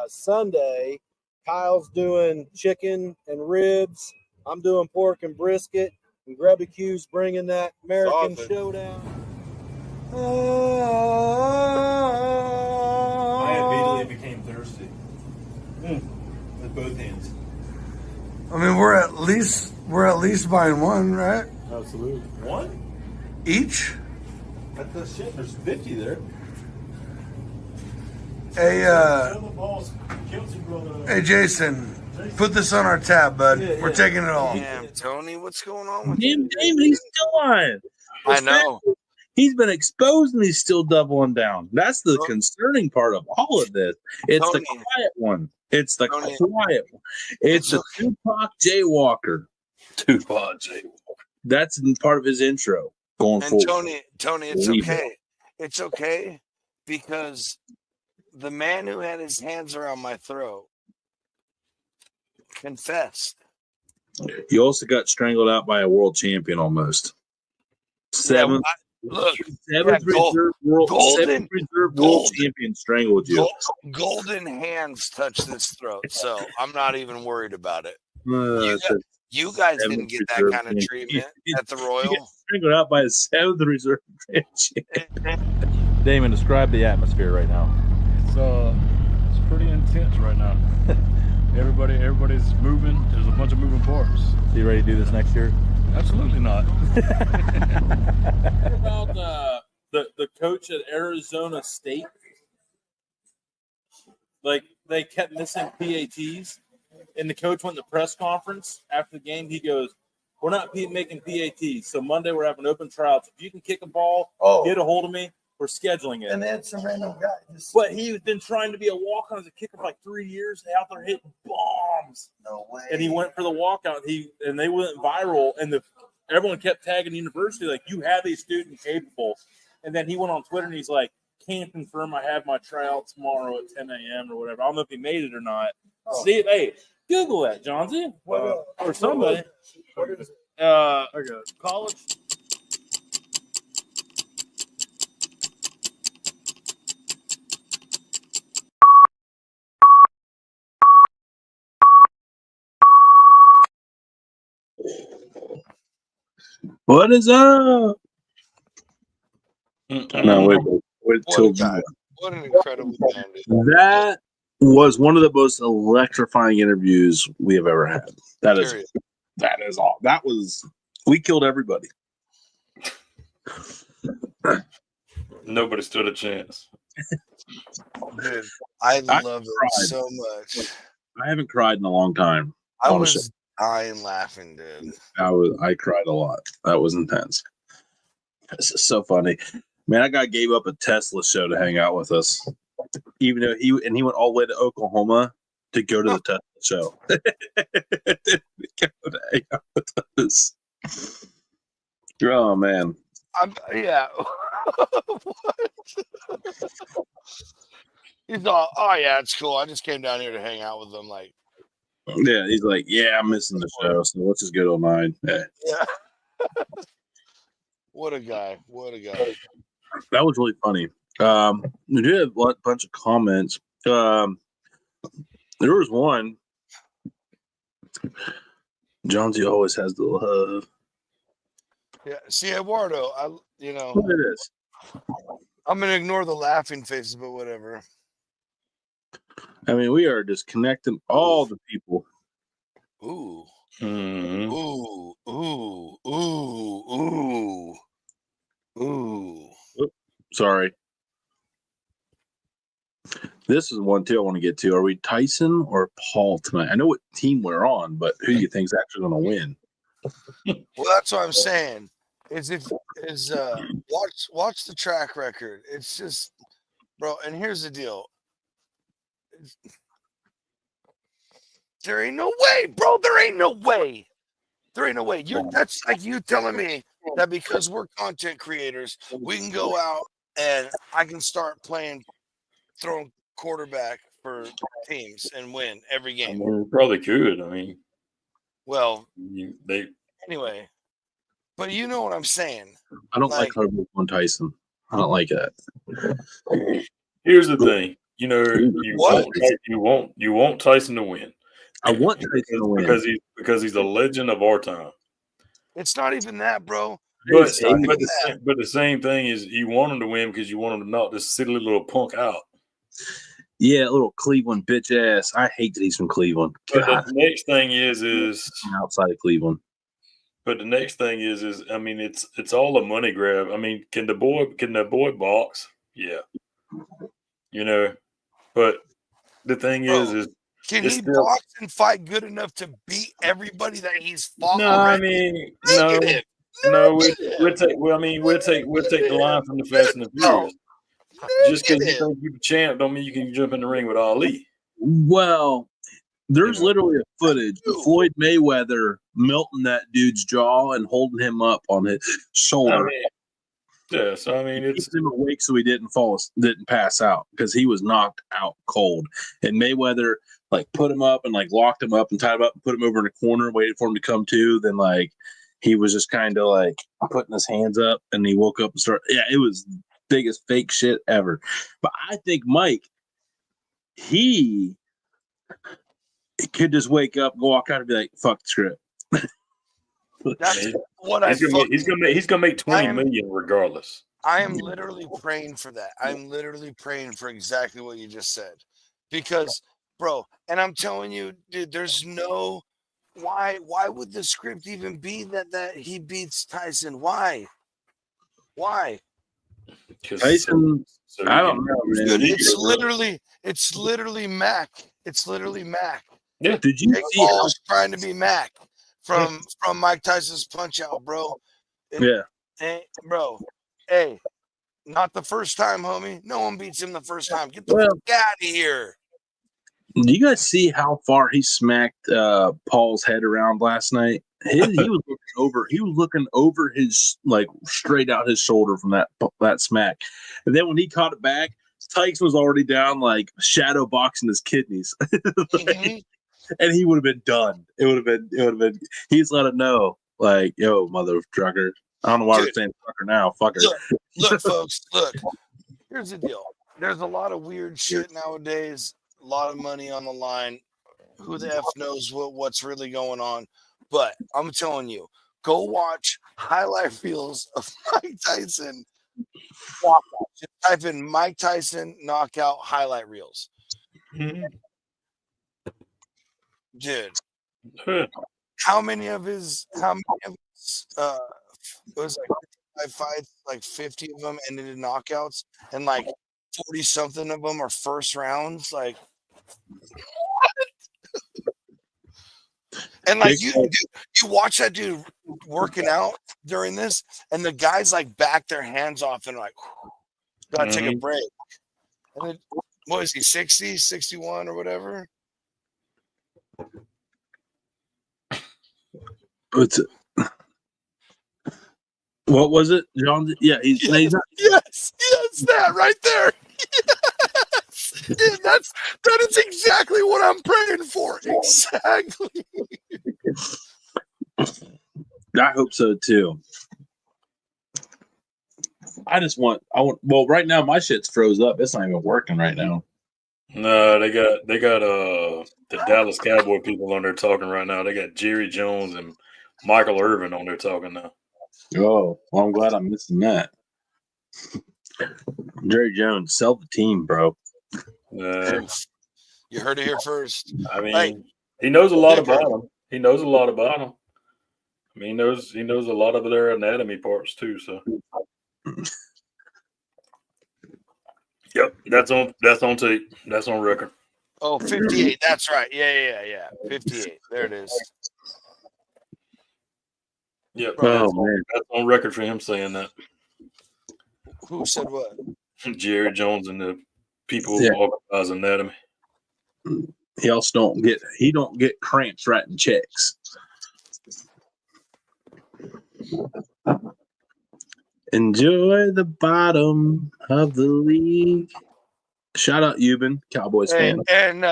Sunday, Kyle's doing chicken and ribs. I'm doing pork and brisket. And Grubby Q's bringing that American Showdown. I immediately became thirsty. With both hands. I mean, we're at least buying one, right? Absolutely. One? Each. That's the shit. There's 50 there. Hey, Jason, put this on our tab, bud. We're taking it all. Damn, Tony, what's going on with Damn, you? he's still lying. I know. He's been exposed and he's still doubling down. That's the concerning part of all of this. It's the Tony. quiet one. It's the Tony. quiet one. It's the Tupac Jaywalker. Tupac Jaywalker. That's part of his intro going And forward. Tony, it's Believe okay. It's okay because the man who had his hands around my throat confessed. He also got strangled out by a world champion almost. Seventh reserve world champion strangled you. Golden hands touched this throat, so I'm not even worried about it. You guys didn't get that kind of treatment at the Royal. He got strangled out by a 7th reserve champion. Damon, describe the atmosphere right now. It's pretty intense right now. Everybody's moving. There's a bunch of moving parts. So you ready to do this next year? Absolutely not. What about the coach at Arizona State? Like, they kept missing PATs, and the coach went to the press conference after the game. He goes, "We're not making PATs, so Monday we're having open tryouts. If you can kick a ball, get a hold of me. We're scheduling it." And then some random guy. But he's been trying to be a walk-on as a kicker for like 3 years, out there hitting bombs. No way. And he went for the walkout. And they went viral, and everyone kept tagging the university like, "You have a student capable." And then he went on Twitter and he's like, "Can't confirm I have my tryout tomorrow at 10 a.m. or whatever." I don't know if he made it or not. See it? Hey, Google that, Johnsy, or somebody. What is it? College. What is up? No, wait till What an incredible man, dude. that was one of the most electrifying interviews we have ever had. That is all. That was, we killed everybody. Nobody stood a chance. Dude, I love it cried. so much. I haven't cried in a long time. I honestly. was dying laughing, dude. I cried a lot. That was intense. This is so funny. Man, I got gave up a Tesla show to hang out with us. Even though he went all the way to Oklahoma to go to the Tesla show. To hang out with us. Oh man. Yeah. What? He's all, oh yeah, it's cool. I just came down here to hang out with them. Like, yeah, he's like, yeah, I'm missing the show, so let's just go to mine. Yeah. What a guy. What a guy. That was really funny. We did have a bunch of comments. There was one. Jonesy always has the love. Yeah. See, Eduardo, Look at this. I'm gonna ignore the laughing faces, but whatever. I mean, we are just connecting all the people. Ooh. Mm-hmm. Ooh. Ooh. Ooh. Ooh. Ooh. Sorry. This is one too I want to get to. Are we Tyson or Paul tonight? I know what team we're on, but who do you think is actually going to win? Well, that's what I'm saying. Watch the track record. It's just, bro. And here's the deal. There ain't no way, bro. There ain't no way. There ain't no way. That's like you telling me that because we're content creators, we can go out and I can start throwing quarterback for teams and win every game. I mean, we probably could. I mean, well, they anyway. But you know what I'm saying. I don't like Harbaugh on Tyson. I don't like that. Here's the thing. You know, you want Tyson to win. I want Tyson to win because he's a legend of our time. It's not even that, bro. But the same thing is you want him to win because you want him to knock this silly little punk out. Yeah, little Cleveland bitch ass. I hate that he's from Cleveland. But the next thing is outside of Cleveland. But the next thing is I mean it's all a money grab. I mean, can the boy box? Yeah. You know, but the thing is can he box and fight good enough to beat everybody that he's fought? No, already? I mean no, we'll take the line from the Fast and the Furious. Just because you think you're the champ don't mean you can jump in the ring with Ali. Well, there's literally a footage of Floyd Mayweather melting that dude's jaw and holding him up on his shoulder. So I mean, it's him awake so he didn't pass out because he was knocked out cold. And Mayweather put him up and locked him up and tied him up and put him over in a corner, waited for him to come to. Then he was just kind of putting his hands up, and he woke up and started. Yeah, it was the biggest fake shit ever. But I think Mike, he could just wake up, go walk out, and be like, "Fuck the script." That's what he's gonna make 20 million regardless. I am literally praying for that. I'm literally praying for exactly what you just said, because, bro, and I'm telling you, dude, there's no why would the script even be that he beats Tyson? Why? Tyson, I don't know, man. It's literally Mac. It's literally Mac. Yeah. Did you see Paul's trying to be Mac from Mike Tyson's Punch Out, bro? Bro. Hey, not the first time, homie. No one beats him the first time. Get the fuck out of here. Do you guys see how far he smacked Paul's head around last night? He was looking over his straight out his shoulder from that smack, and then when he caught it back, Tyson was already down shadow boxing his kidneys, and he would have been done. It would have been. He's let it know, yo, mother trucker. I don't know why we're saying trucker now. Fucker. Look, folks. Look. Here's the deal. There's a lot of weird shit nowadays. A lot of money on the line. Who the F knows what's really going on? But I'm telling you, go watch highlight reels of Mike Tyson. Just type in Mike Tyson knockout highlight reels. Dude, Huh. how many of his it was like 55 fights, like 50 of them ended in knockouts, and like 40 something of them are first rounds. Like, and like you watch that dude working out during this, and the guys like back their hands off and like, gotta take a break. And then, what is he, 60, 61 or whatever? What was it, John? Yeah, he's not. Yes, that right there. Yes, dude, that is exactly what I'm praying for. Exactly. I hope so too. I want. Well, right now my shit's froze up. It's not even working right now. No, they got the Dallas Cowboy people on there talking right now. They got Jerry Jones and Michael Irvin on there talking now. Oh, well, I'm glad I'm missing that. Jerry Jones, sell the team, bro. You heard it here first. I mean, Like, he knows a lot about them. He knows a lot about them. I mean, he knows a lot of their anatomy parts too. So, yep, that's on tape. That's on record. Oh, 58. That's right. Yeah. 58. There it is. Yep. Oh, that's on record for him saying that. Who said what? Jerry Jones and the people who organize anatomy. He also don't get cramps writing checks. Enjoy the bottom of the league. Shout out Euban, Cowboys fan. And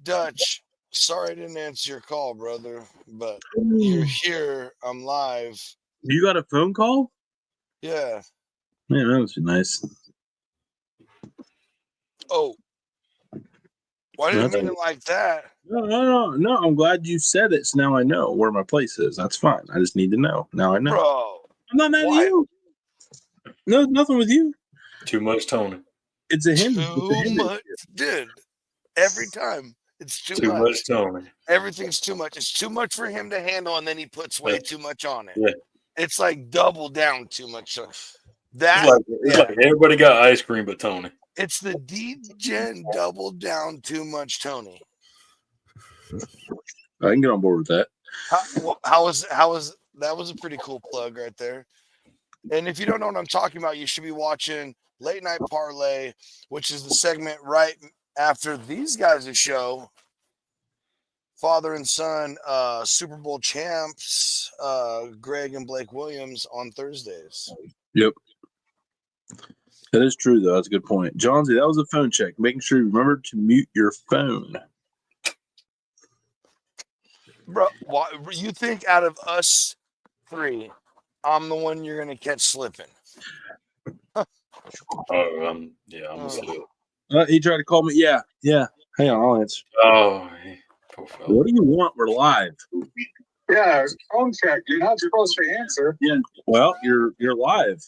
Dutch, sorry I didn't answer your call, brother, but you're here. I'm live. You got a phone call? Yeah. Man, that was nice. Oh. Why did you mean it like that? No. I'm glad you said it, so now I know where my place is. That's fine. I just need to know. Now I know. Bro. I'm not mad at you. No, nothing with you. Too much Tony. It's a him. Too much. Dude, every time. It's too much Tony. Everything's too much. It's too much for him to handle, and then he puts way too much on it. Yeah. It's like double down too much. It's like everybody got ice cream but Tony. It's the D-Gen double down too much Tony. I can get on board with that. How was that was a pretty cool plug right there. And if you don't know what I'm talking about, you should be watching Late Night Parlay, which is the segment right after these guys' show. Father and son, Super Bowl champs, Greg and Blake Williams on Thursdays. Yep. That is true, though. That's a good point. Johnsy, that was a phone check. Making sure you remember to mute your phone. Bro, you think out of us three, I'm the one you're going to catch slipping? I'm asleep. He tried to call me. Yeah. Hang on, I'll answer. Oh, what do you want? We're live. Yeah, phone check. You're not supposed to answer. Yeah. Well, you're live.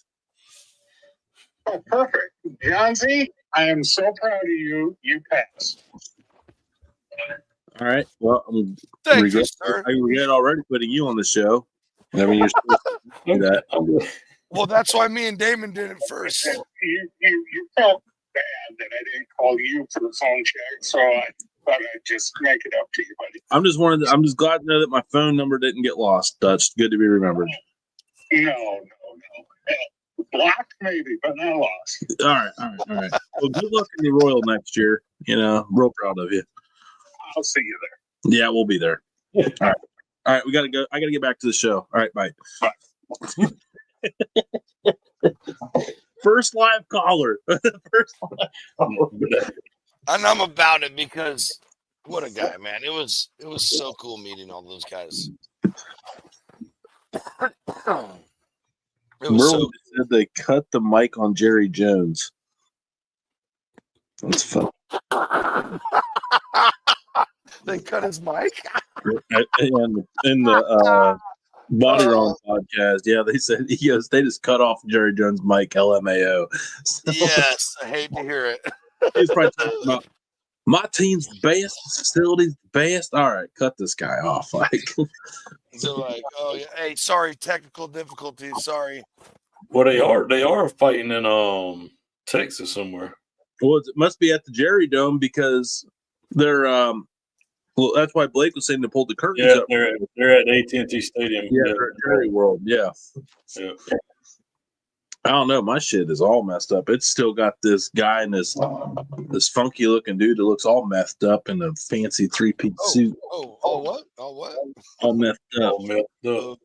Oh, perfect. Johnsy, I am so proud of you. You passed. All right. Well, Thank you, sir. I regret already putting you on the show. I mean, you're supposed to do that. Well, that's why me and Damon did it first. You felt bad that I didn't call you for the phone check, so I thought I'd just make it up to you, buddy. I'm just glad to know that my phone number didn't get lost. Dutch, good to be remembered. No. Blocked maybe, but not lost. All right. Well, good luck in the Royal next year. Real proud of you. I'll see you there. Yeah, we'll be there. All right. We got to go. I got to get back to the show. All right, bye. First live caller. First live caller. And I'm about it because what a guy, man. It was so cool meeting all those guys. Merlin said they cut the mic on Jerry Jones. That's fun. They cut his mic? in the Body Wrong podcast, yeah, they said they just cut off Jerry Jones' mic, LMAO. So, yes, I hate to hear it. He's probably talking about My team's best, facility's best. All right, cut this guy off. Like, they're like, oh yeah, hey, sorry, technical difficulties. Sorry. Well, they are fighting in Texas somewhere. well, it must be at the Jerry Dome because they're well, that's why Blake was saying to pull the curtains Yeah, up. they're at AT&T Stadium. Yeah, they're at Jerry World. Yeah. Yeah. I don't know. My shit is all messed up. It's still got this guy and this funky looking dude that looks all messed up in a fancy 3-piece suit. Oh, what? Oh, what? All messed up. All messed up.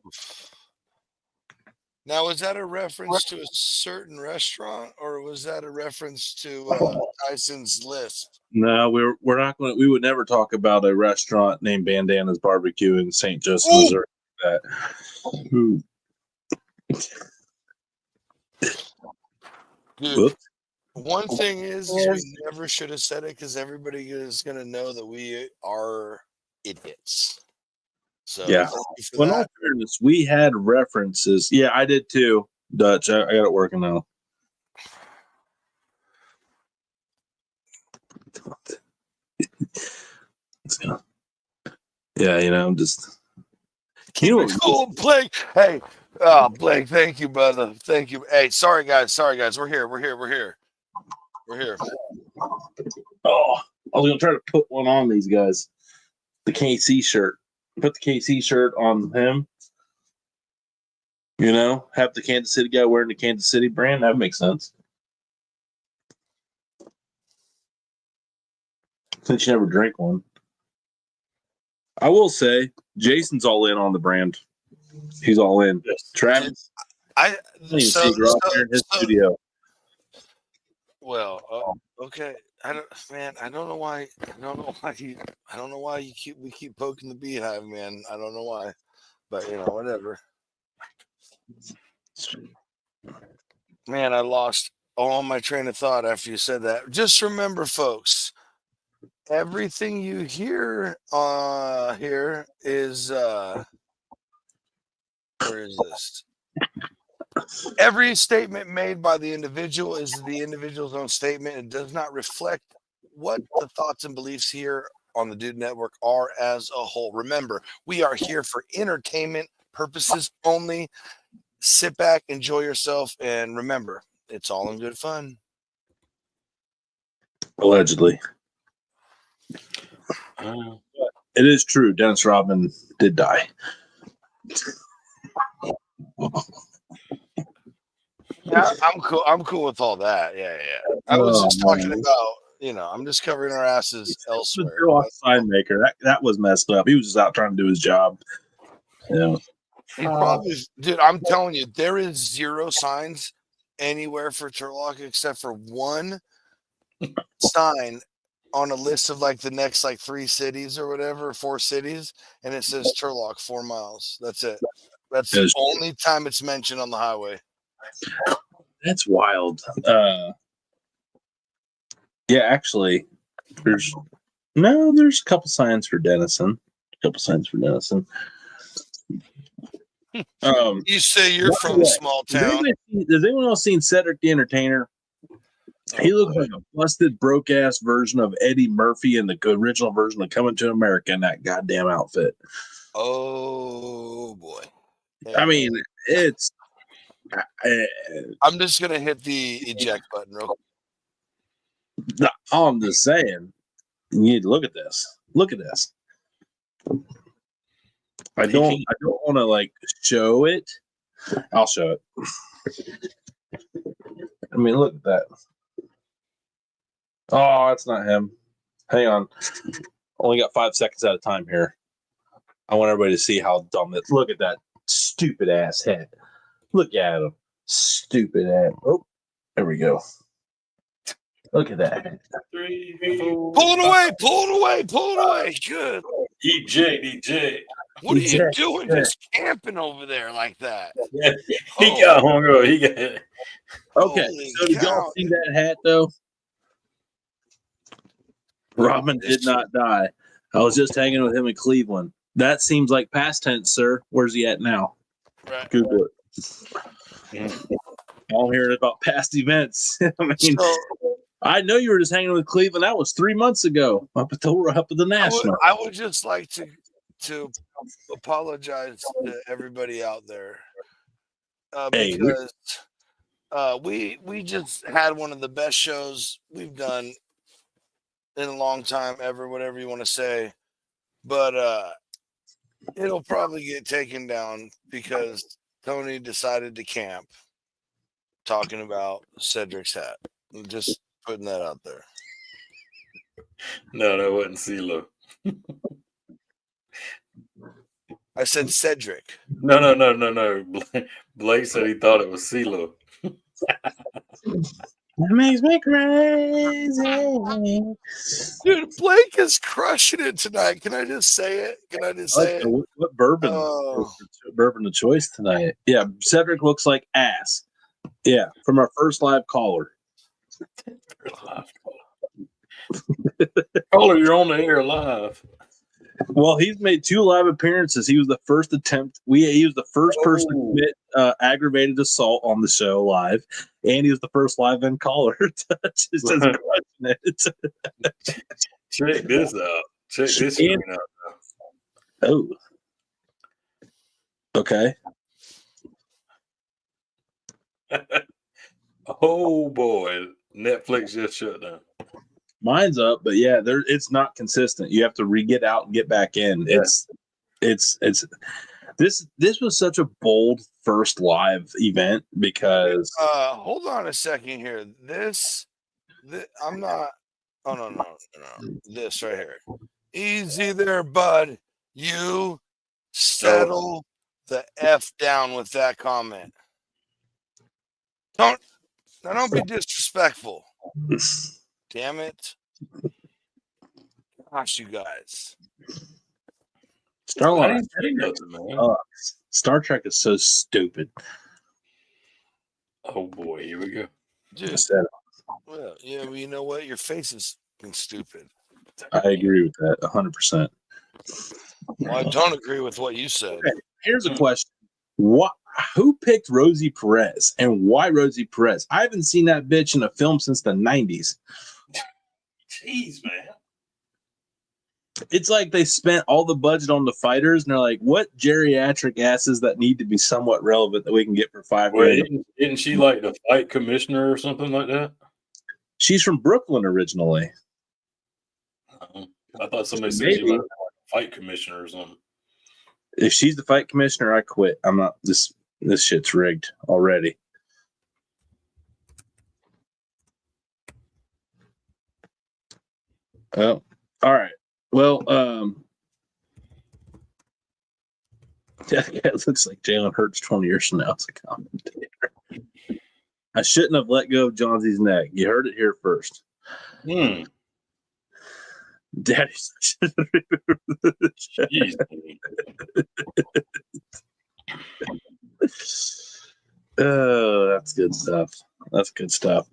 Now, was that a reference to a certain restaurant, or was that a reference to Tyson's list? No, we're not going. We would never talk about a restaurant named Bandana's Barbecue in St. Joseph, Missouri. That. Ooh. Dude, Whoops. one thing is we never should have said it because everybody is going to know that we are idiots. So Yeah. thank you for Well, in all that. fairness, we had references. Yeah, I did too, Dutch. I got it working now. Yeah, I'm just. Keep it cool, Blake. Hey, Blake, thank you, brother. Thank you. Hey, sorry guys. We're here. Oh, I was gonna try to put one on these guys. The KC shirt. Put the KC shirt on him. Have the Kansas City guy wearing the Kansas City brand. That makes sense. Since you never drink one. I will say, Jason's all in on the brand. He's all in. Yes. Travis, I see Groff here in his studio. Well, okay. I don't know why. We keep poking the beehive, man. I don't know why, but whatever. Man, I lost all my train of thought after you said that. Just remember, folks, everything you hear here is where is this? Every statement made by the individual is the individual's own statement. It does not reflect what the thoughts and beliefs here on the Dude Network are as a whole. Remember, we are here for entertainment purposes only. Sit back, enjoy yourself, and remember, it's all in good fun. Allegedly. It is true. Dennis Rodman did die. Yeah, I'm cool. I'm cool with all that. Yeah. I was just talking about, I'm just covering our asses elsewhere. The sign maker. That was messed up. He was just out trying to do his job. Yeah. He probably, dude, I'm telling you, there is 0 signs anywhere for Turlock except for one sign on a list of the next 3 cities or whatever, 4 cities, and it says Turlock 4 miles. That's it. That's the only time it's mentioned on the highway. That's wild. Yeah, actually, there's a couple signs for Denison. You say you're from a small town. Has anyone else seen Cedric the Entertainer? He looks like a busted, broke-ass version of Eddie Murphy in the original version of Coming to America in that goddamn outfit. Oh, boy. I mean, it's... I'm just going to hit the eject button real quick. I'm just saying, you need to look at this. Look at this. I don't want to show it. I'll show it. I mean, look at that. Oh, that's not him. Hang on. Only got 5 seconds at a time here. I want everybody to see how dumb it. Look at that stupid ass head. Look at him. Stupid ass. Oh, there we go. Look at that. 3, 4. Pull it away. Good. EJ. What are you doing just camping over there like that? Yeah, he got hung up. Okay, so did y'all see that hat, though? Robin did not die. I was just hanging with him in Cleveland. That seems like past tense, sir. Where's he at now? Right. Google it. All I'm hearing about past events. I mean, I know you were just hanging with Cleveland. That was 3 months ago, up at the National. I would just like to apologize to everybody out there because we just had one of the best shows we've done in a long time ever, whatever you want to say. But it'll probably get taken down because Tony decided to camp talking about Cedric's hat. I'm just putting that out there. No, that wasn't CeeLo. I said Cedric. No. Blake said he thought it was CeeLo. That makes me crazy. Dude, Blake is crushing it tonight. Can I just say it? What bourbon? Bourbon of choice tonight? Yeah, Cedric looks like ass. Yeah, from our first live caller. Caller, you're on the air live. Well, he's made 2 live appearances. He was the first attempt. He was the first person to commit aggravated assault on the show live, and he was the first live-in caller. Check this out. Check this screen out. Oh, okay. Oh boy, Netflix just shut down. Mine's up, but yeah, it's not consistent. You have to get out and get back in. Yeah. This was such a bold first live event because hold on a second here. This I'm not. Oh no. This right here. Easy there, bud. You settle the F down with that comment. Don't be disrespectful. Damn it. Gosh, you guys. Star Trek is so stupid. Oh boy, here we go. Dude. Well, yeah, well, you know what? Your face is stupid. I agree with that 100%. Well, I don't agree with what you said. Okay, here's a question. Who picked Rosie Perez and why Rosie Perez? I haven't seen that bitch in a film since the 90s. Jeez, man. It's like they spent all the budget on the fighters, and they're like, what geriatric asses that need to be somewhat relevant that we can get for $5 million? Isn't she like the fight commissioner or something like that? She's from Brooklyn originally. I thought somebody said she was like a fight commissioner or something. If she's the fight commissioner, I quit. I'm not. This shit's rigged already. Oh, all right. Well, it looks like Jalen Hurts 20 years from now as a commentator. I shouldn't have let go of Johnson's neck. You heard it here first. Daddy's. Oh, that's good stuff. That's good stuff.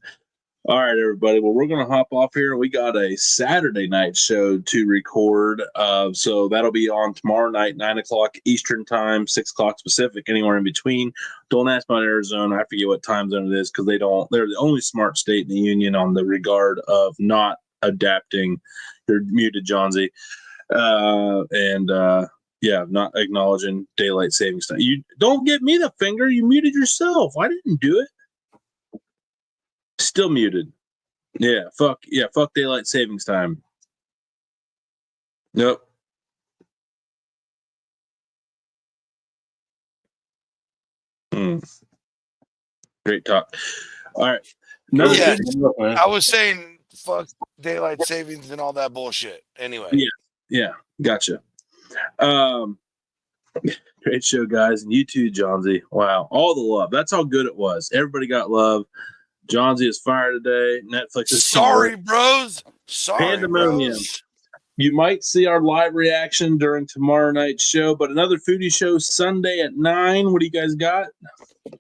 All right, everybody. Well, we're going to hop off here. We got a Saturday night show to record. So that'll be on tomorrow night, 9 o'clock Eastern time, 6 o'clock Pacific, anywhere in between. Don't ask about Arizona. I forget what time zone it is because they're the only smart state in the union on the regard of not adapting. They're muted, Johnsy. Not acknowledging daylight savings time. You don't give me the finger. You muted yourself. I didn't do it. Still muted. Yeah, fuck daylight savings time. Nope. Great talk. All right. No, yeah, I was saying fuck daylight savings and all that bullshit. Anyway. Yeah. Gotcha. Great show, guys. And you too, Johnsy. Wow. All the love. That's how good it was. Everybody got love. Johnsy is fired today. Netflix is sorry, bros. Sorry, pandemonium. Bros. You might see our live reaction during tomorrow night's show, but another foodie show Sunday at 9. What do you guys got? A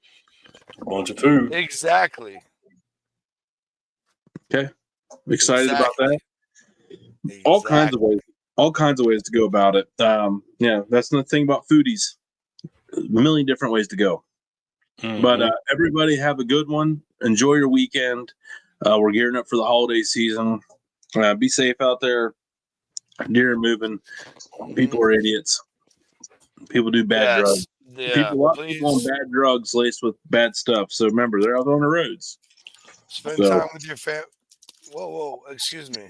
bunch of food. Exactly. Okay. I'm excited about that. Exactly. All kinds of ways to go about it. That's the thing about foodies. A million different ways to go. Mm-hmm. But everybody have a good one. Enjoy your weekend. We're gearing up for the holiday season. Be safe out there. Deer are moving. People are idiots. People do bad drugs. Yeah, A lot of people on bad drugs laced with bad stuff. So remember, they're out on the roads. Spend time with your family. Whoa, excuse me.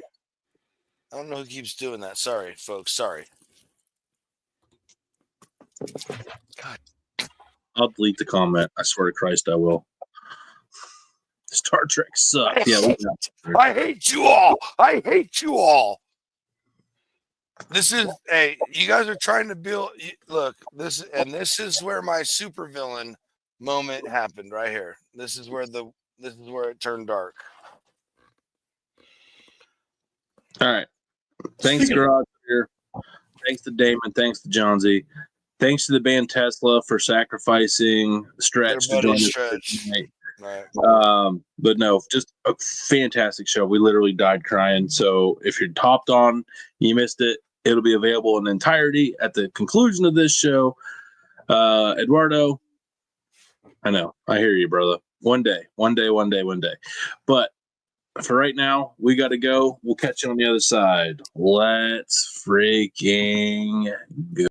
I don't know who keeps doing that. Sorry, folks. Sorry. God. I'll delete the comment. I swear to Christ, I will. Star Trek sucks. I hate you all. I hate you all. This is you guys are trying to build. Look, this is where my supervillain moment happened right here. This is where it turned dark. All right. Thanks, Garage here. Thanks to Damon. Thanks to John Z. Thanks to the band Tesla for sacrificing Stretch to join us tonight. Right. But no, just a fantastic show. We literally died crying. So if you're topped on, you missed it. It'll be available in entirety at the conclusion of this show. Eduardo, I know. I hear you, brother. One day. But for right now, we got to go. We'll catch you on the other side. Let's freaking go.